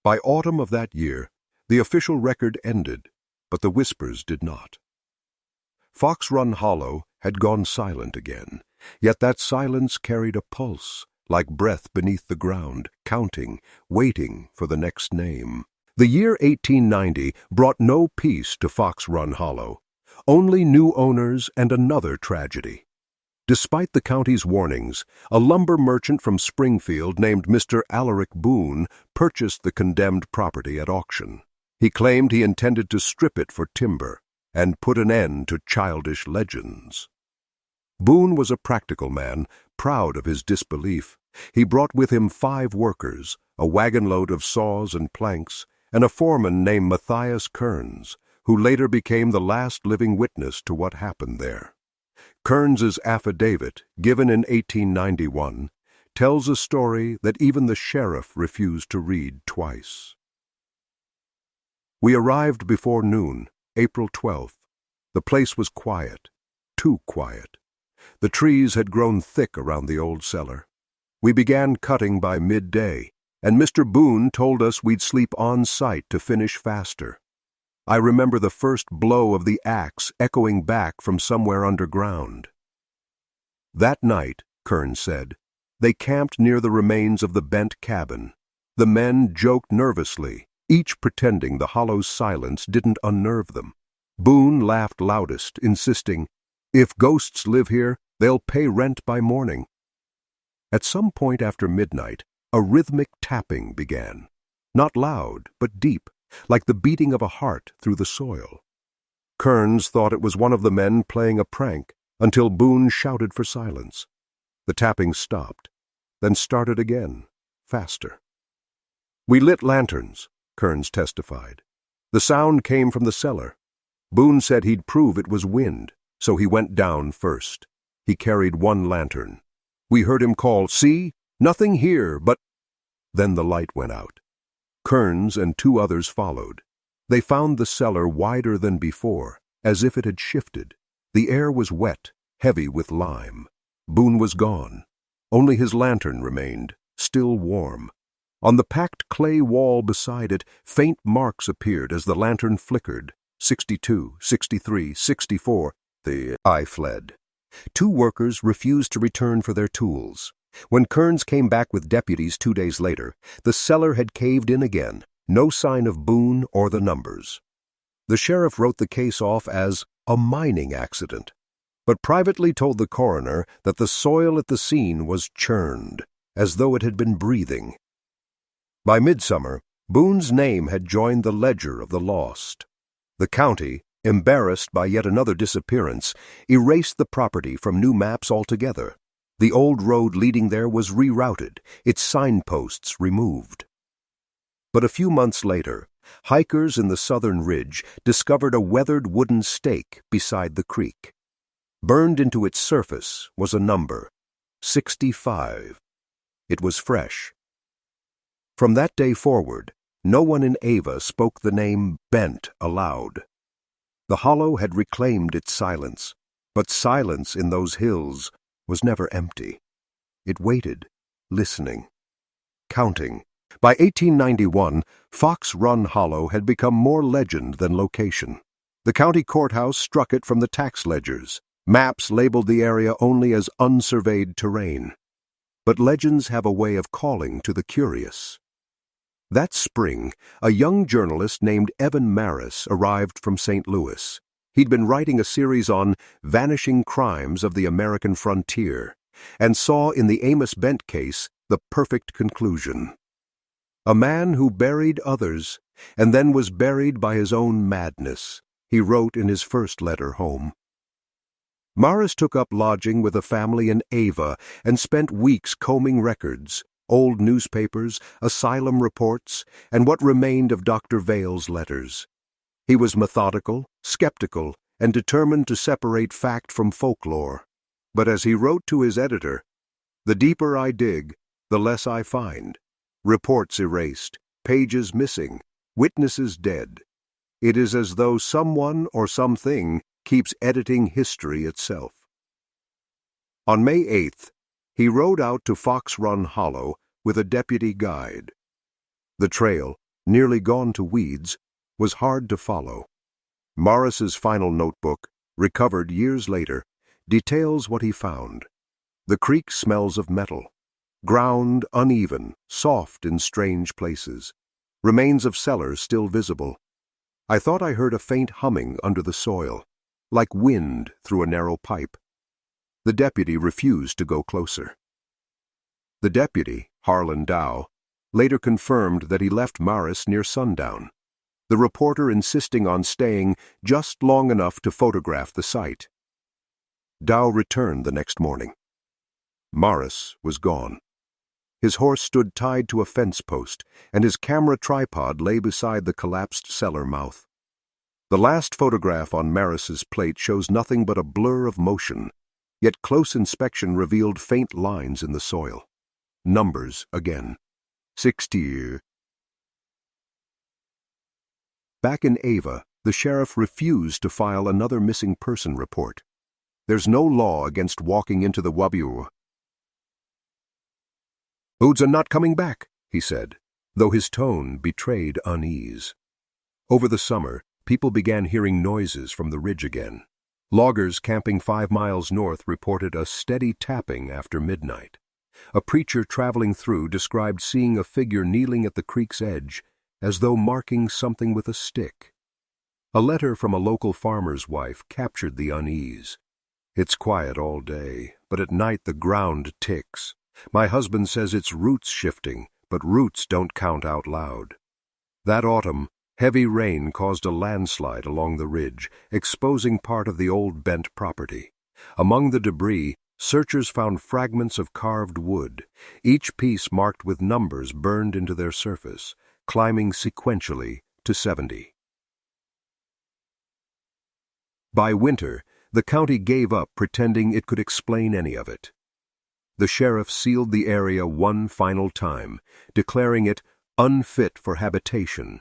By autumn of that year, the official record ended, but the whispers did not. Fox Run Hollow had gone silent again, yet that silence carried a pulse, like breath beneath the ground, counting, waiting for the next name. The year 1890 brought no peace to Fox Run Hollow, only new owners and another tragedy. Despite the county's warnings, a lumber merchant from Springfield named Mr. Alaric Boone purchased the condemned property at auction. He claimed he intended to strip it for timber and put an end to childish legends. Boone was a practical man, proud of his disbelief. He brought with him 5 workers, a wagon-load of saws and planks, and a foreman named Matthias Kearns, who later became the last living witness to what happened there. Kearns's affidavit, given in 1891, tells a story that even the sheriff refused to read twice. We arrived before noon, April 12th. The place was quiet, too quiet. The trees had grown thick around the old cellar. We began cutting by midday, and Mr. Boone told us we'd sleep on site to finish faster. I remember the first blow of the axe echoing back from somewhere underground. That night, Kearns said, they camped near the remains of the Bent cabin. The men joked nervously, each pretending the hollow's silence didn't unnerve them. Boone laughed loudest, insisting, "If ghosts live here, they'll pay rent by morning." At some point after midnight, a rhythmic tapping began. Not loud, but deep, like the beating of a heart through the soil. Kearns thought it was one of the men playing a prank, until Boone shouted for silence. The tapping stopped, then started again, faster. "We lit lanterns," Kearns testified. "The sound came from the cellar. Boone said he'd prove it was wind, so he went down first. He carried 1 lantern. We heard him call, 'See, nothing here, but—'" Then the light went out. Kearns and 2 others followed. They found the cellar wider than before, as if it had shifted. The air was wet, heavy with lime. Boone was gone. Only his lantern remained, still warm. On the packed clay wall beside it, faint marks appeared as the lantern flickered. 62, 63, 64. The eye fled. 2 workers refused to return for their tools. When Kearns came back with deputies 2 days later, the cellar had caved in again, no sign of Boone or the numbers. The sheriff wrote the case off as a mining accident, but privately told the coroner that the soil at the scene was churned, as though it had been breathing. By midsummer, Boone's name had joined the ledger of the lost. The county, embarrassed by yet another disappearance, erased the property from new maps altogether. The old road leading there was rerouted, its signposts removed. But a few months later, hikers in the southern ridge discovered a weathered wooden stake beside the creek. Burned into its surface was a number, 65. It was fresh. From that day forward, no one in Ava spoke the name Bent aloud. The hollow had reclaimed its silence, but silence in those hills was never empty. It waited, listening, counting. By 1891, Fox Run Hollow had become more legend than location. The county courthouse struck it from the tax ledgers. Maps labeled the area only as unsurveyed terrain. But legends have a way of calling to the curious. That spring, a young journalist named Evan Maris arrived from St. Louis. He'd been writing a series on vanishing crimes of the American frontier, and saw in the Amos Bent case the perfect conclusion. A man who buried others, and then was buried by his own madness, he wrote in his first letter home. Maris took up lodging with a family in Ava and spent weeks combing records, old newspapers, asylum reports, and what remained of Dr. Vale's letters. He was methodical, skeptical, and determined to separate fact from folklore. But as he wrote to his editor, "The deeper I dig, the less I find. Reports erased, pages missing, witnesses dead. It is as though someone or something keeps editing history itself." On May 8th, he rode out to Fox Run Hollow with a deputy guide. The trail, nearly gone to weeds, was hard to follow. Morris's final notebook, recovered years later, details what he found. The creek smells of metal. Ground uneven, soft in strange places. Remains of cellars still visible. I thought I heard a faint humming under the soil, like wind through a narrow pipe. The deputy refused to go closer. The deputy, Harlan Dow, later confirmed that he left Maris near sundown, the reporter insisting on staying just long enough to photograph the site. Dow returned the next morning. Maris was gone. His horse stood tied to a fence post, and his camera tripod lay beside the collapsed cellar mouth. The last photograph on Maris's plate shows nothing but a blur of motion, yet close inspection revealed faint lines in the soil. Numbers again. 60. Back in Ava, the sheriff refused to file another missing person report. There's no law against walking into the wabyu. "Oods are not coming back," he said, though his tone betrayed unease. Over the summer, people began hearing noises from the ridge again. Loggers camping 5 miles north reported a steady tapping after midnight. A preacher traveling through described seeing a figure kneeling at the creek's edge, as though marking something with a stick. A letter from a local farmer's wife captured the unease. "It's quiet all day, but at night the ground ticks. My husband says it's roots shifting, but roots don't count out loud." That autumn, heavy rain caused a landslide along the ridge, exposing part of the old Bent property. Among the debris, searchers found fragments of carved wood, each piece marked with numbers burned into their surface, climbing sequentially to 70. By winter, the county gave up pretending it could explain any of it. The sheriff sealed the area one final time, declaring it unfit for habitation.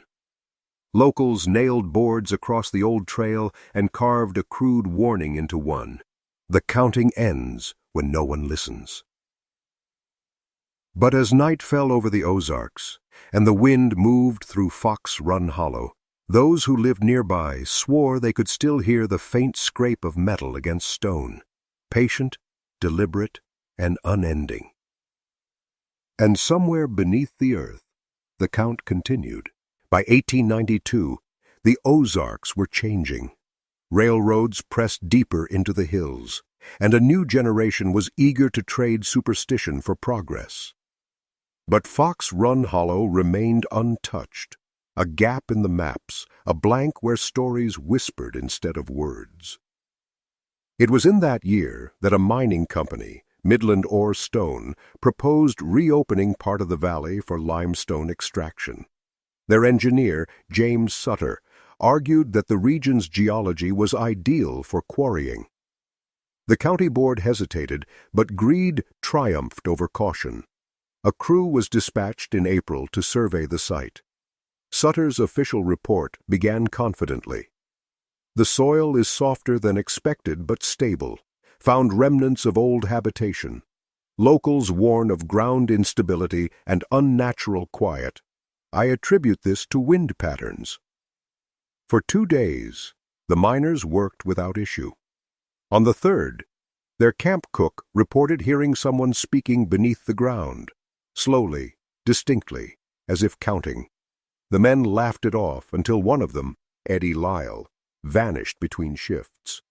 Locals nailed boards across the old trail and carved a crude warning into one: "The counting ends when no one listens." But as night fell over the Ozarks, and the wind moved through Fox Run Hollow, those who lived nearby swore they could still hear the faint scrape of metal against stone, patient, deliberate, and unending. And somewhere beneath the earth, the count continued. By 1892, the Ozarks were changing. Railroads pressed deeper into the hills, and a new generation was eager to trade superstition for progress. But Fox Run Hollow remained untouched, a gap in the maps, a blank where stories whispered instead of words. It was in that year that a mining company, Midland Ore Stone, proposed reopening part of the valley for limestone extraction. Their engineer, James Sutter, argued that the region's geology was ideal for quarrying. The county board hesitated, but greed triumphed over caution. A crew was dispatched in April to survey the site. Sutter's official report began confidently. The soil is softer than expected but stable, found remnants of old habitation. Locals warn of ground instability and unnatural quiet. I attribute this to wind patterns. For 2 days, the miners worked without issue. On the third, their camp cook reported hearing someone speaking beneath the ground, slowly, distinctly, as if counting. The men laughed it off until one of them, Eddie Lyle, vanished between shifts.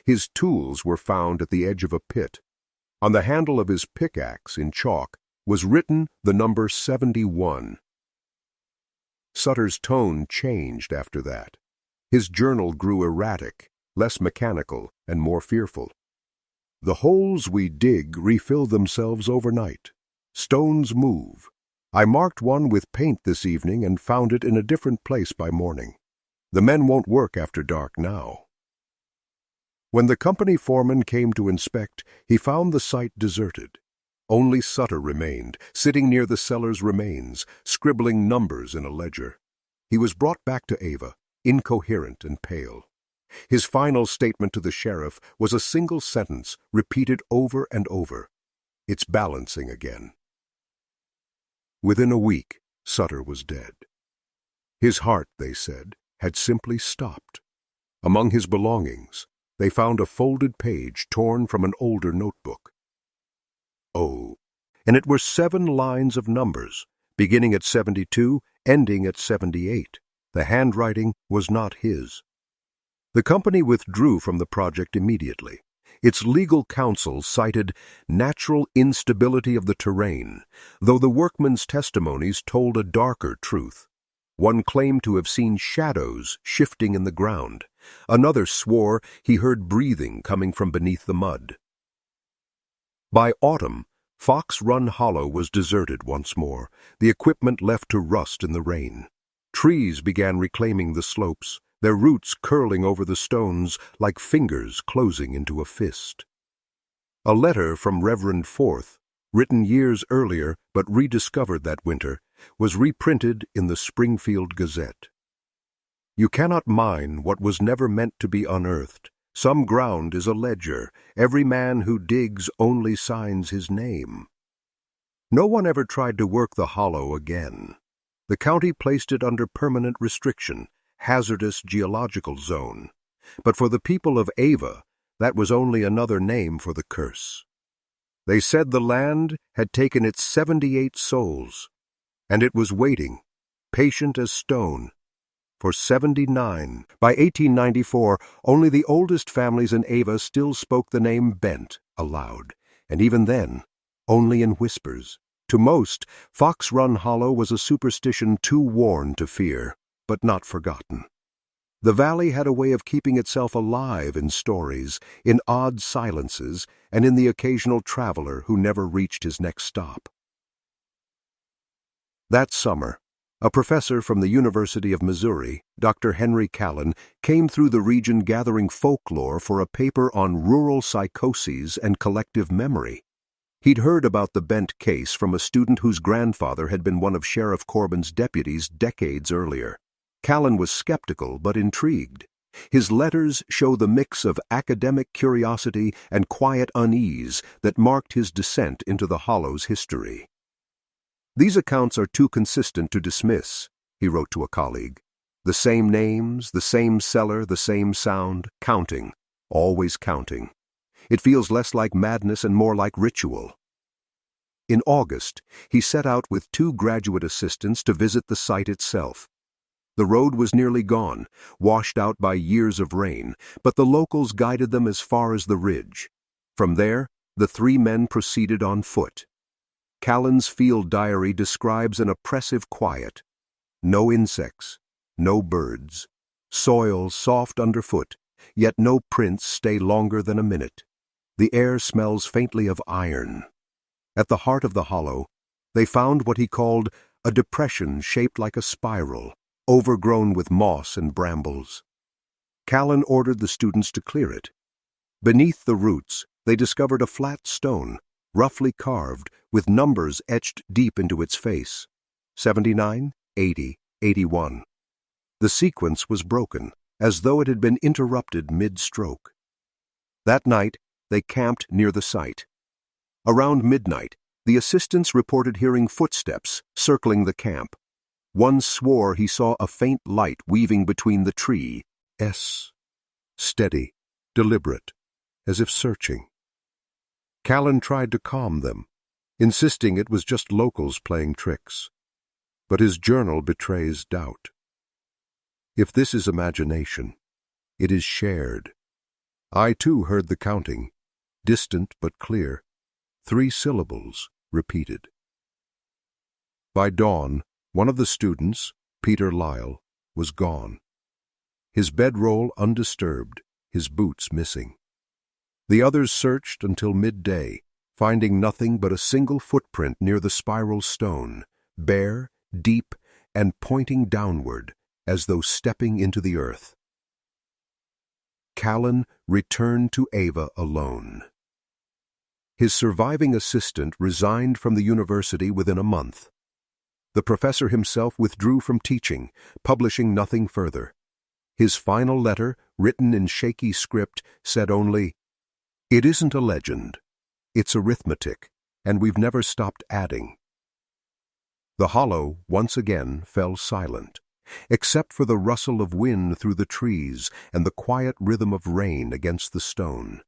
His tools were found at the edge of a pit. On the handle of his pickaxe in chalk was written the number 71. Sutter's tone changed after that. His journal grew erratic, less mechanical, and more fearful. The holes we dig refill themselves overnight. Stones move. I marked one with paint this evening and found it in a different place by morning. The men won't work after dark now. When the company foreman came to inspect, he found the site deserted. Only Sutter remained, sitting near the cellar's remains, scribbling numbers in a ledger. He was brought back to Ava, incoherent and pale. His final statement to the sheriff was a single sentence, repeated over and over. "It's balancing again." Within a week, Sutter was dead. His heart, they said, had simply stopped. Among his belongings, they found a folded page torn from an older notebook. Oh, and it were 7 lines of numbers, beginning at 72, ending at 78. The handwriting was not his. The company withdrew from the project immediately. Its legal counsel cited natural instability of the terrain, though the workmen's testimonies told a darker truth. One claimed to have seen shadows shifting in the ground. Another swore he heard breathing coming from beneath the mud. By autumn, Fox Run Hollow was deserted once more, the equipment left to rust in the rain. Trees began reclaiming the slopes, their roots curling over the stones like fingers closing into a fist. A letter from Reverend Forth, written years earlier but rediscovered that winter, was reprinted in the Springfield Gazette. "You cannot mine what was never meant to be unearthed. Some ground is a ledger. Every man who digs only signs his name." No one ever tried to work the hollow again. The county placed it under permanent restriction, hazardous geological zone. But for the people of Ava, that was only another name for the curse. They said the land had taken its 78 souls, and it was waiting, patient as stone, for 79. By 1894, only the oldest families in Ava still spoke the name Bent aloud, and even then, only in whispers. To most, Fox Run Hollow was a superstition too worn to fear, but not forgotten. The valley had a way of keeping itself alive in stories, in odd silences, and in the occasional traveler who never reached his next stop. That summer, a professor from the University of Missouri, Dr. Henry Callan, came through the region gathering folklore for a paper on rural psychoses and collective memory. He'd heard about the Bent case from a student whose grandfather had been one of Sheriff Corbin's deputies decades earlier. Callan was skeptical but intrigued. His letters show the mix of academic curiosity and quiet unease that marked his descent into the Hollow's history. "These accounts are too consistent to dismiss," he wrote to a colleague. "The same names, the same cellar, the same sound, counting, always counting. It feels less like madness and more like ritual." In August, he set out with 2 graduate assistants to visit the site itself. The road was nearly gone, washed out by years of rain, but the locals guided them as far as the ridge. From there, the 3 men proceeded on foot. Callan's field diary describes an oppressive quiet. No insects, no birds. Soil soft underfoot, yet no prints stay longer than a minute. The air smells faintly of iron. At the heart of the hollow, they found what he called a depression shaped like a spiral, overgrown with moss and brambles. Callan ordered the students to clear it. Beneath the roots, they discovered a flat stone, roughly carved, with numbers etched deep into its face: 79, 80, 81. The sequence was broken, as though it had been interrupted mid-stroke. That night, they camped near the site. Around midnight, the assistants reported hearing footsteps circling the camp. One swore he saw a faint light weaving between the trees, steady, deliberate, as if searching. Callan tried to calm them, insisting it was just locals playing tricks. But his journal betrays doubt. If this is imagination, it is shared. I too heard the counting, distant but clear, 3 syllables repeated. By dawn, one of the students, Peter Lyle, was gone. His bedroll undisturbed, his boots missing. The others searched until midday, finding nothing but a single footprint near the spiral stone, bare, deep, and pointing downward, as though stepping into the earth. Callan returned to Ava alone. His surviving assistant resigned from the university within a month. The professor himself withdrew from teaching, publishing nothing further. His final letter, written in shaky script, said only, "It isn't a legend. It's arithmetic, and we've never stopped adding." The hollow once again fell silent, except for the rustle of wind through the trees and the quiet rhythm of rain against the stone.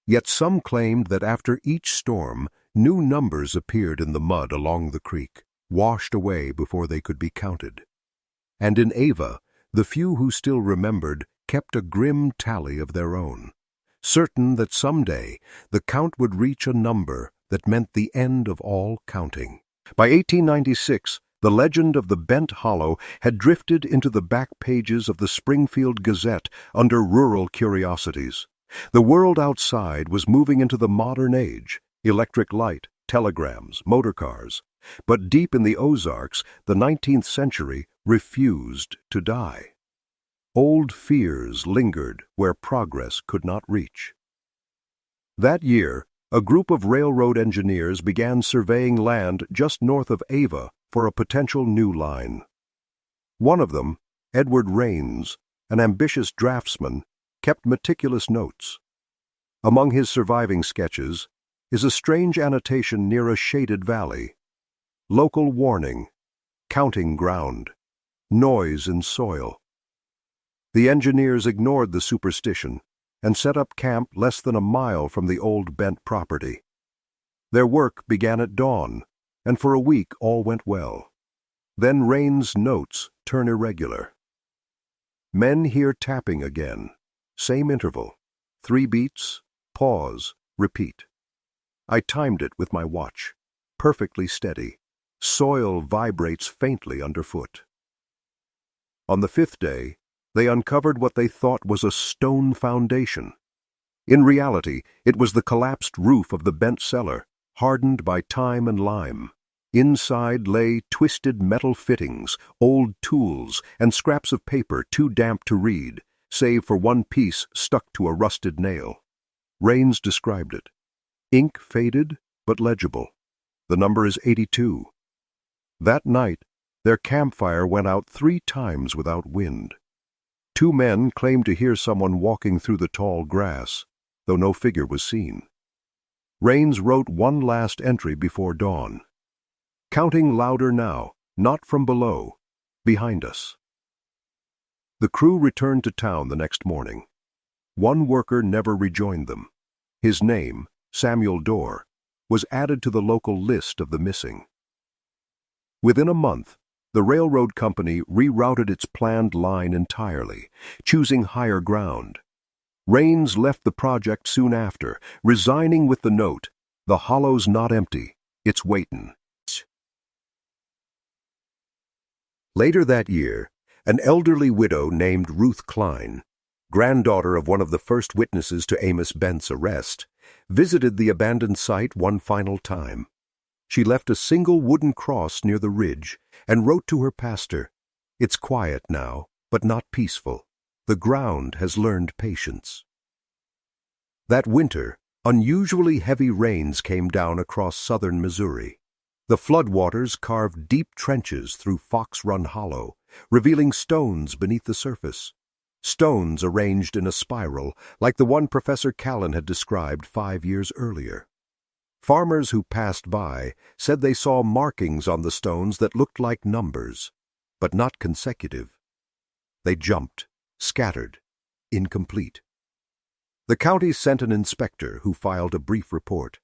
Yet some claimed that after each storm, new numbers appeared in the mud along the creek, washed away before they could be counted. And in Ava, the few who still remembered kept a grim tally of their own, certain that someday the count would reach a number that meant the end of all counting. By 1896, the legend of the Bent Hollow had drifted into the back pages of the Springfield Gazette under rural curiosities. The world outside was moving into the modern age, electric light, telegrams, motor cars. But deep in the Ozarks, the 19th century refused to die. Old fears lingered where progress could not reach. That year, a group of railroad engineers began surveying land just north of Ava for a potential new line. One of them, Edward Raines, an ambitious draftsman, kept meticulous notes. Among his surviving sketches is a strange annotation near a shaded valley. Local warning, counting ground, noise in soil. The engineers ignored the superstition and set up camp less than a mile from the old Bent property. Their work began at dawn, and for a week all went well. Then Raines' notes turn irregular. Men hear tapping again, same interval, 3 beats, pause, repeat. I timed it with my watch, perfectly steady. Soil vibrates faintly underfoot. On the 5th day, they uncovered what they thought was a stone foundation. In reality, it was the collapsed roof of the Bent cellar, hardened by time and lime. Inside lay twisted metal fittings, old tools, and scraps of paper too damp to read, save for one piece stuck to a rusted nail. Raines described it. Ink faded, but legible. The number is 82. That night, their campfire went out 3 times without wind. 2 men claimed to hear someone walking through the tall grass, though no figure was seen. Raines wrote one last entry before dawn. counting louder now, not from below, behind us. The crew returned to town the next morning. One worker never rejoined them. His name, Samuel Dorr, was added to the local list of the missing. Within a month, the railroad company rerouted its planned line entirely, choosing higher ground. Raines left the project soon after, resigning with the note, "The hollow's not empty, it's waitin'." Later that year, an elderly widow named Ruth Klein, granddaughter of one of the first witnesses to Amos Bent's arrest, visited the abandoned site one final time. She left a single wooden cross near the ridge and wrote to her pastor, "It's quiet now, but not peaceful. The ground has learned patience." That winter, unusually heavy rains came down across southern Missouri. The floodwaters carved deep trenches through Fox Run Hollow, revealing stones beneath the surface. Stones arranged in a spiral, like the one Professor Callan had described 5 years earlier. Farmers who passed by said they saw markings on the stones that looked like numbers, but not consecutive. They jumped, scattered, incomplete. The county sent an inspector who filed a brief report.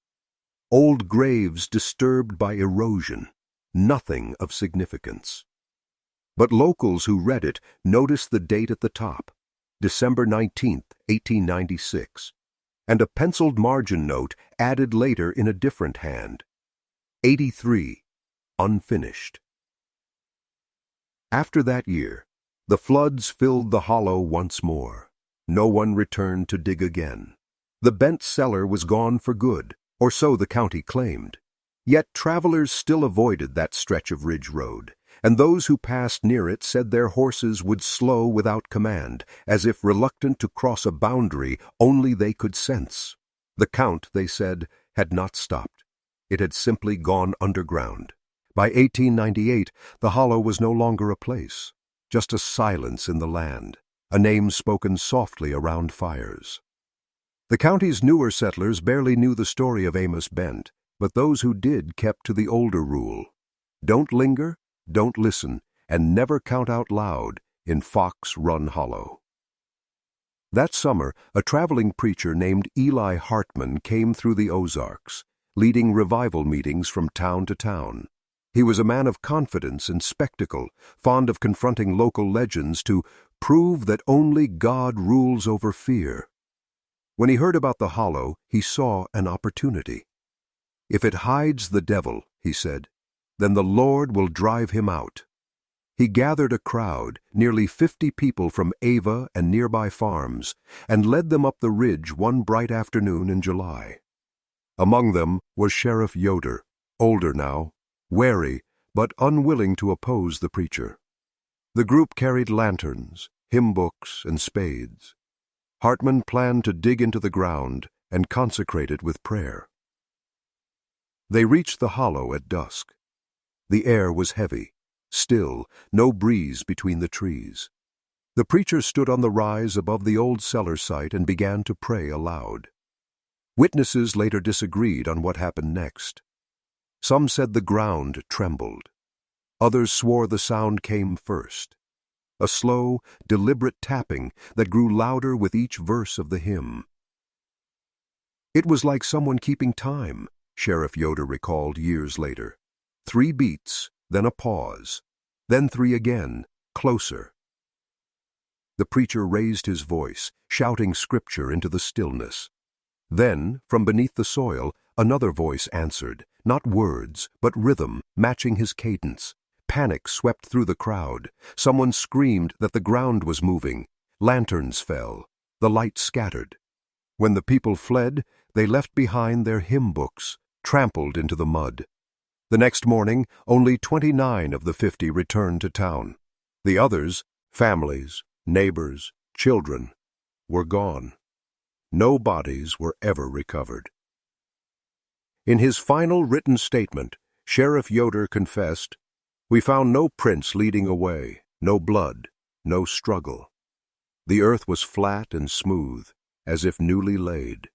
Old graves disturbed by erosion, nothing of significance. But locals who read it noticed the date at the top, December 19th, 1896, and a penciled margin note added later in a different hand, 83, unfinished. After that year, the floods filled the hollow once more. No one returned to dig again. The Bent cellar was gone for good, or so the county claimed. Yet travelers still avoided that stretch of ridge road, and those who passed near it said their horses would slow without command, as if reluctant to cross a boundary only they could sense. The count, they said, had not stopped. It had simply gone underground. By 1898, the hollow was no longer a place, just a silence in the land, a name spoken softly around fires. The county's newer settlers barely knew the story of Amos Bent, but those who did kept to the older rule. Don't linger, don't listen, and never count out loud in Fox Run Hollow. That summer, a traveling preacher named Eli Hartman came through the Ozarks, leading revival meetings from town to town. He was a man of confidence and spectacle, fond of confronting local legends to prove that only God rules over fear. When he heard about the hollow, he saw an opportunity. "If it hides the devil," he said, "then the Lord will drive him out." He gathered a crowd, nearly 50 people from Ava and nearby farms, and led them up the ridge one bright afternoon in July. Among them was Sheriff Yoder, older now, wary but unwilling to oppose the preacher. The group carried lanterns, hymn books, and spades. Hartman planned to dig into the ground and consecrate it with prayer. They reached the hollow at dusk. The air was heavy, still, no breeze between the trees. The preacher stood on the rise above the old cellar site and began to pray aloud. Witnesses later disagreed on what happened next. Some said the ground trembled. Others swore the sound came first. A slow, deliberate tapping that grew louder with each verse of the hymn. It was like someone keeping time, Sheriff Yoder recalled years later. 3 beats, then a pause, then 3 again, closer. The preacher raised his voice, shouting scripture into the stillness. Then, from beneath the soil, another voice answered, not words, but rhythm, matching his cadence. Panic swept through the crowd. Someone screamed that the ground was moving. Lanterns fell. The light scattered. When the people fled, they left behind their hymn books, trampled into the mud. The next morning, only 29 of the 50 returned to town. The others, families, neighbors, children, were gone. No bodies were ever recovered. In his final written statement, Sheriff Yoder confessed, "We found no prints leading away, no blood, no struggle. The earth was flat and smooth, as if newly laid."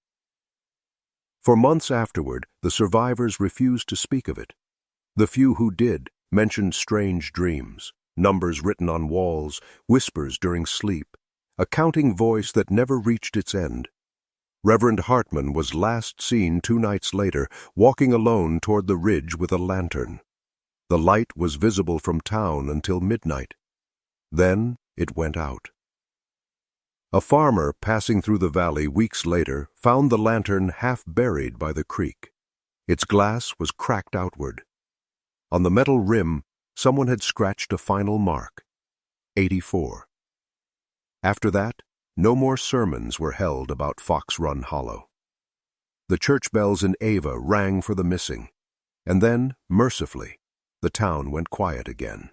For months afterward, the survivors refused to speak of it. The few who did mentioned strange dreams, numbers written on walls, whispers during sleep, a counting voice that never reached its end. Reverend Hartman was last seen 2 nights later, walking alone toward the ridge with a lantern. The light was visible from town until midnight. Then it went out. A farmer passing through the valley weeks later found the lantern half buried by the creek. Its glass was cracked outward. On the metal rim, someone had scratched a final mark, 84. After that, no more sermons were held about Fox Run Hollow. The church bells in Ava rang for the missing, and then, mercifully, the town went quiet again.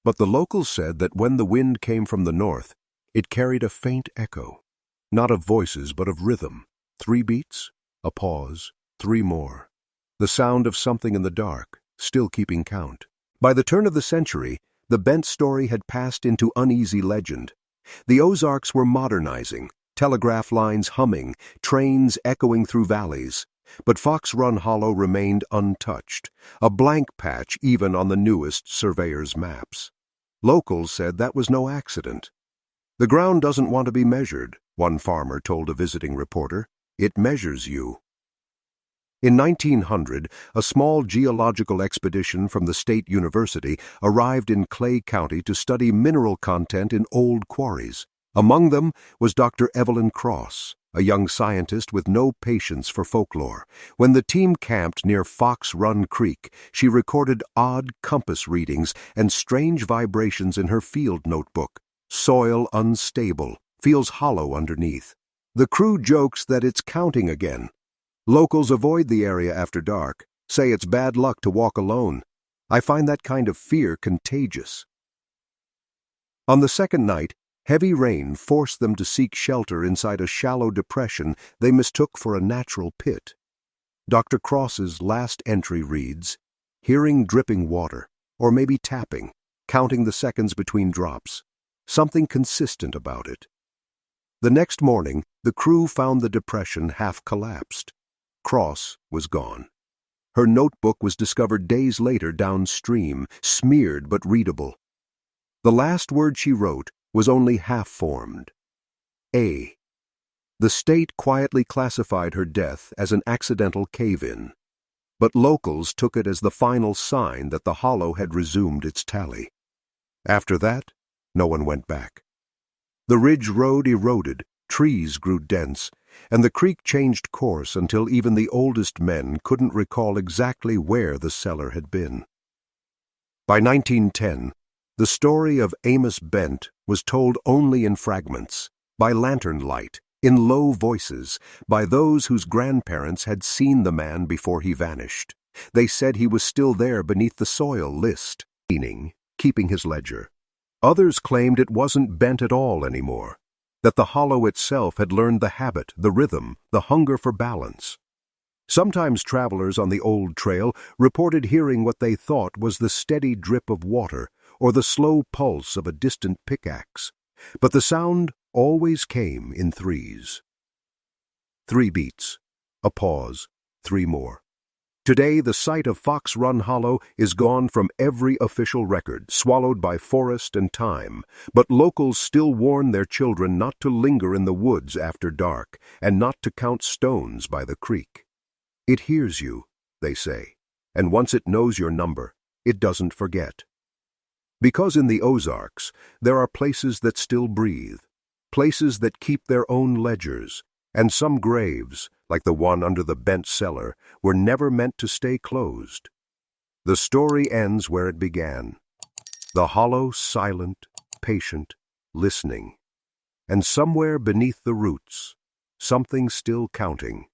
But the locals said that when the wind came from the north, it carried a faint echo, not of voices but of rhythm. 3 beats, a pause, 3 more. The sound of something in the dark, still keeping count. By the turn of the century, the Bent story had passed into uneasy legend. The Ozarks were modernizing, telegraph lines humming, trains echoing through valleys. But Fox Run Hollow remained untouched, a blank patch even on the newest surveyor's maps. Locals said that was no accident. "The ground doesn't want to be measured," one farmer told a visiting reporter. "It measures you." In 1900, a small geological expedition from the State University arrived in Clay County to study mineral content in old quarries. Among them was Dr. Evelyn Cross, a young scientist with no patience for folklore. When the team camped near Fox Run Creek, she recorded odd compass readings and strange vibrations in her field notebook. Soil unstable, feels hollow underneath. The crew jokes that it's counting again. Locals avoid the area after dark, say it's bad luck to walk alone. I find that kind of fear contagious. On the second night, heavy rain forced them to seek shelter inside a shallow depression they mistook for a natural pit. Dr. Cross's last entry reads, "Hearing dripping water, or maybe tapping, counting the seconds between drops. Something consistent about it." The next morning, the crew found the depression half collapsed. Cross was gone. Her notebook was discovered days later downstream, smeared but readable. The last word she wrote was only half-formed. A. The state quietly classified her death as an accidental cave-in, but locals took it as the final sign that the hollow had resumed its tally. After that, no one went back. The ridge road eroded, trees grew dense, and the creek changed course until even the oldest men couldn't recall exactly where the cellar had been. By 1910, the story of Amos Bent was told only in fragments, by lantern light, in low voices, by those whose grandparents had seen the man before he vanished. They said he was still there beneath the soil list, keeping his ledger. Others claimed it wasn't Bent at all anymore, that the hollow itself had learned the habit, the rhythm, the hunger for balance. Sometimes travelers on the old trail reported hearing what they thought was the steady drip of water or the slow pulse of a distant pickaxe, but the sound always came in threes. 3 beats, a pause, 3 more. Today, the site of Fox Run Hollow is gone from every official record, swallowed by forest and time, but locals still warn their children not to linger in the woods after dark and not to count stones by the creek. It hears you, they say, and once it knows your number, it doesn't forget. Because in the Ozarks, there are places that still breathe, places that keep their own ledgers, and some graves, like the one under the Bent cellar, were never meant to stay closed. The story ends where it began. The hollow, silent, patient, listening. And somewhere beneath the roots, something still counting.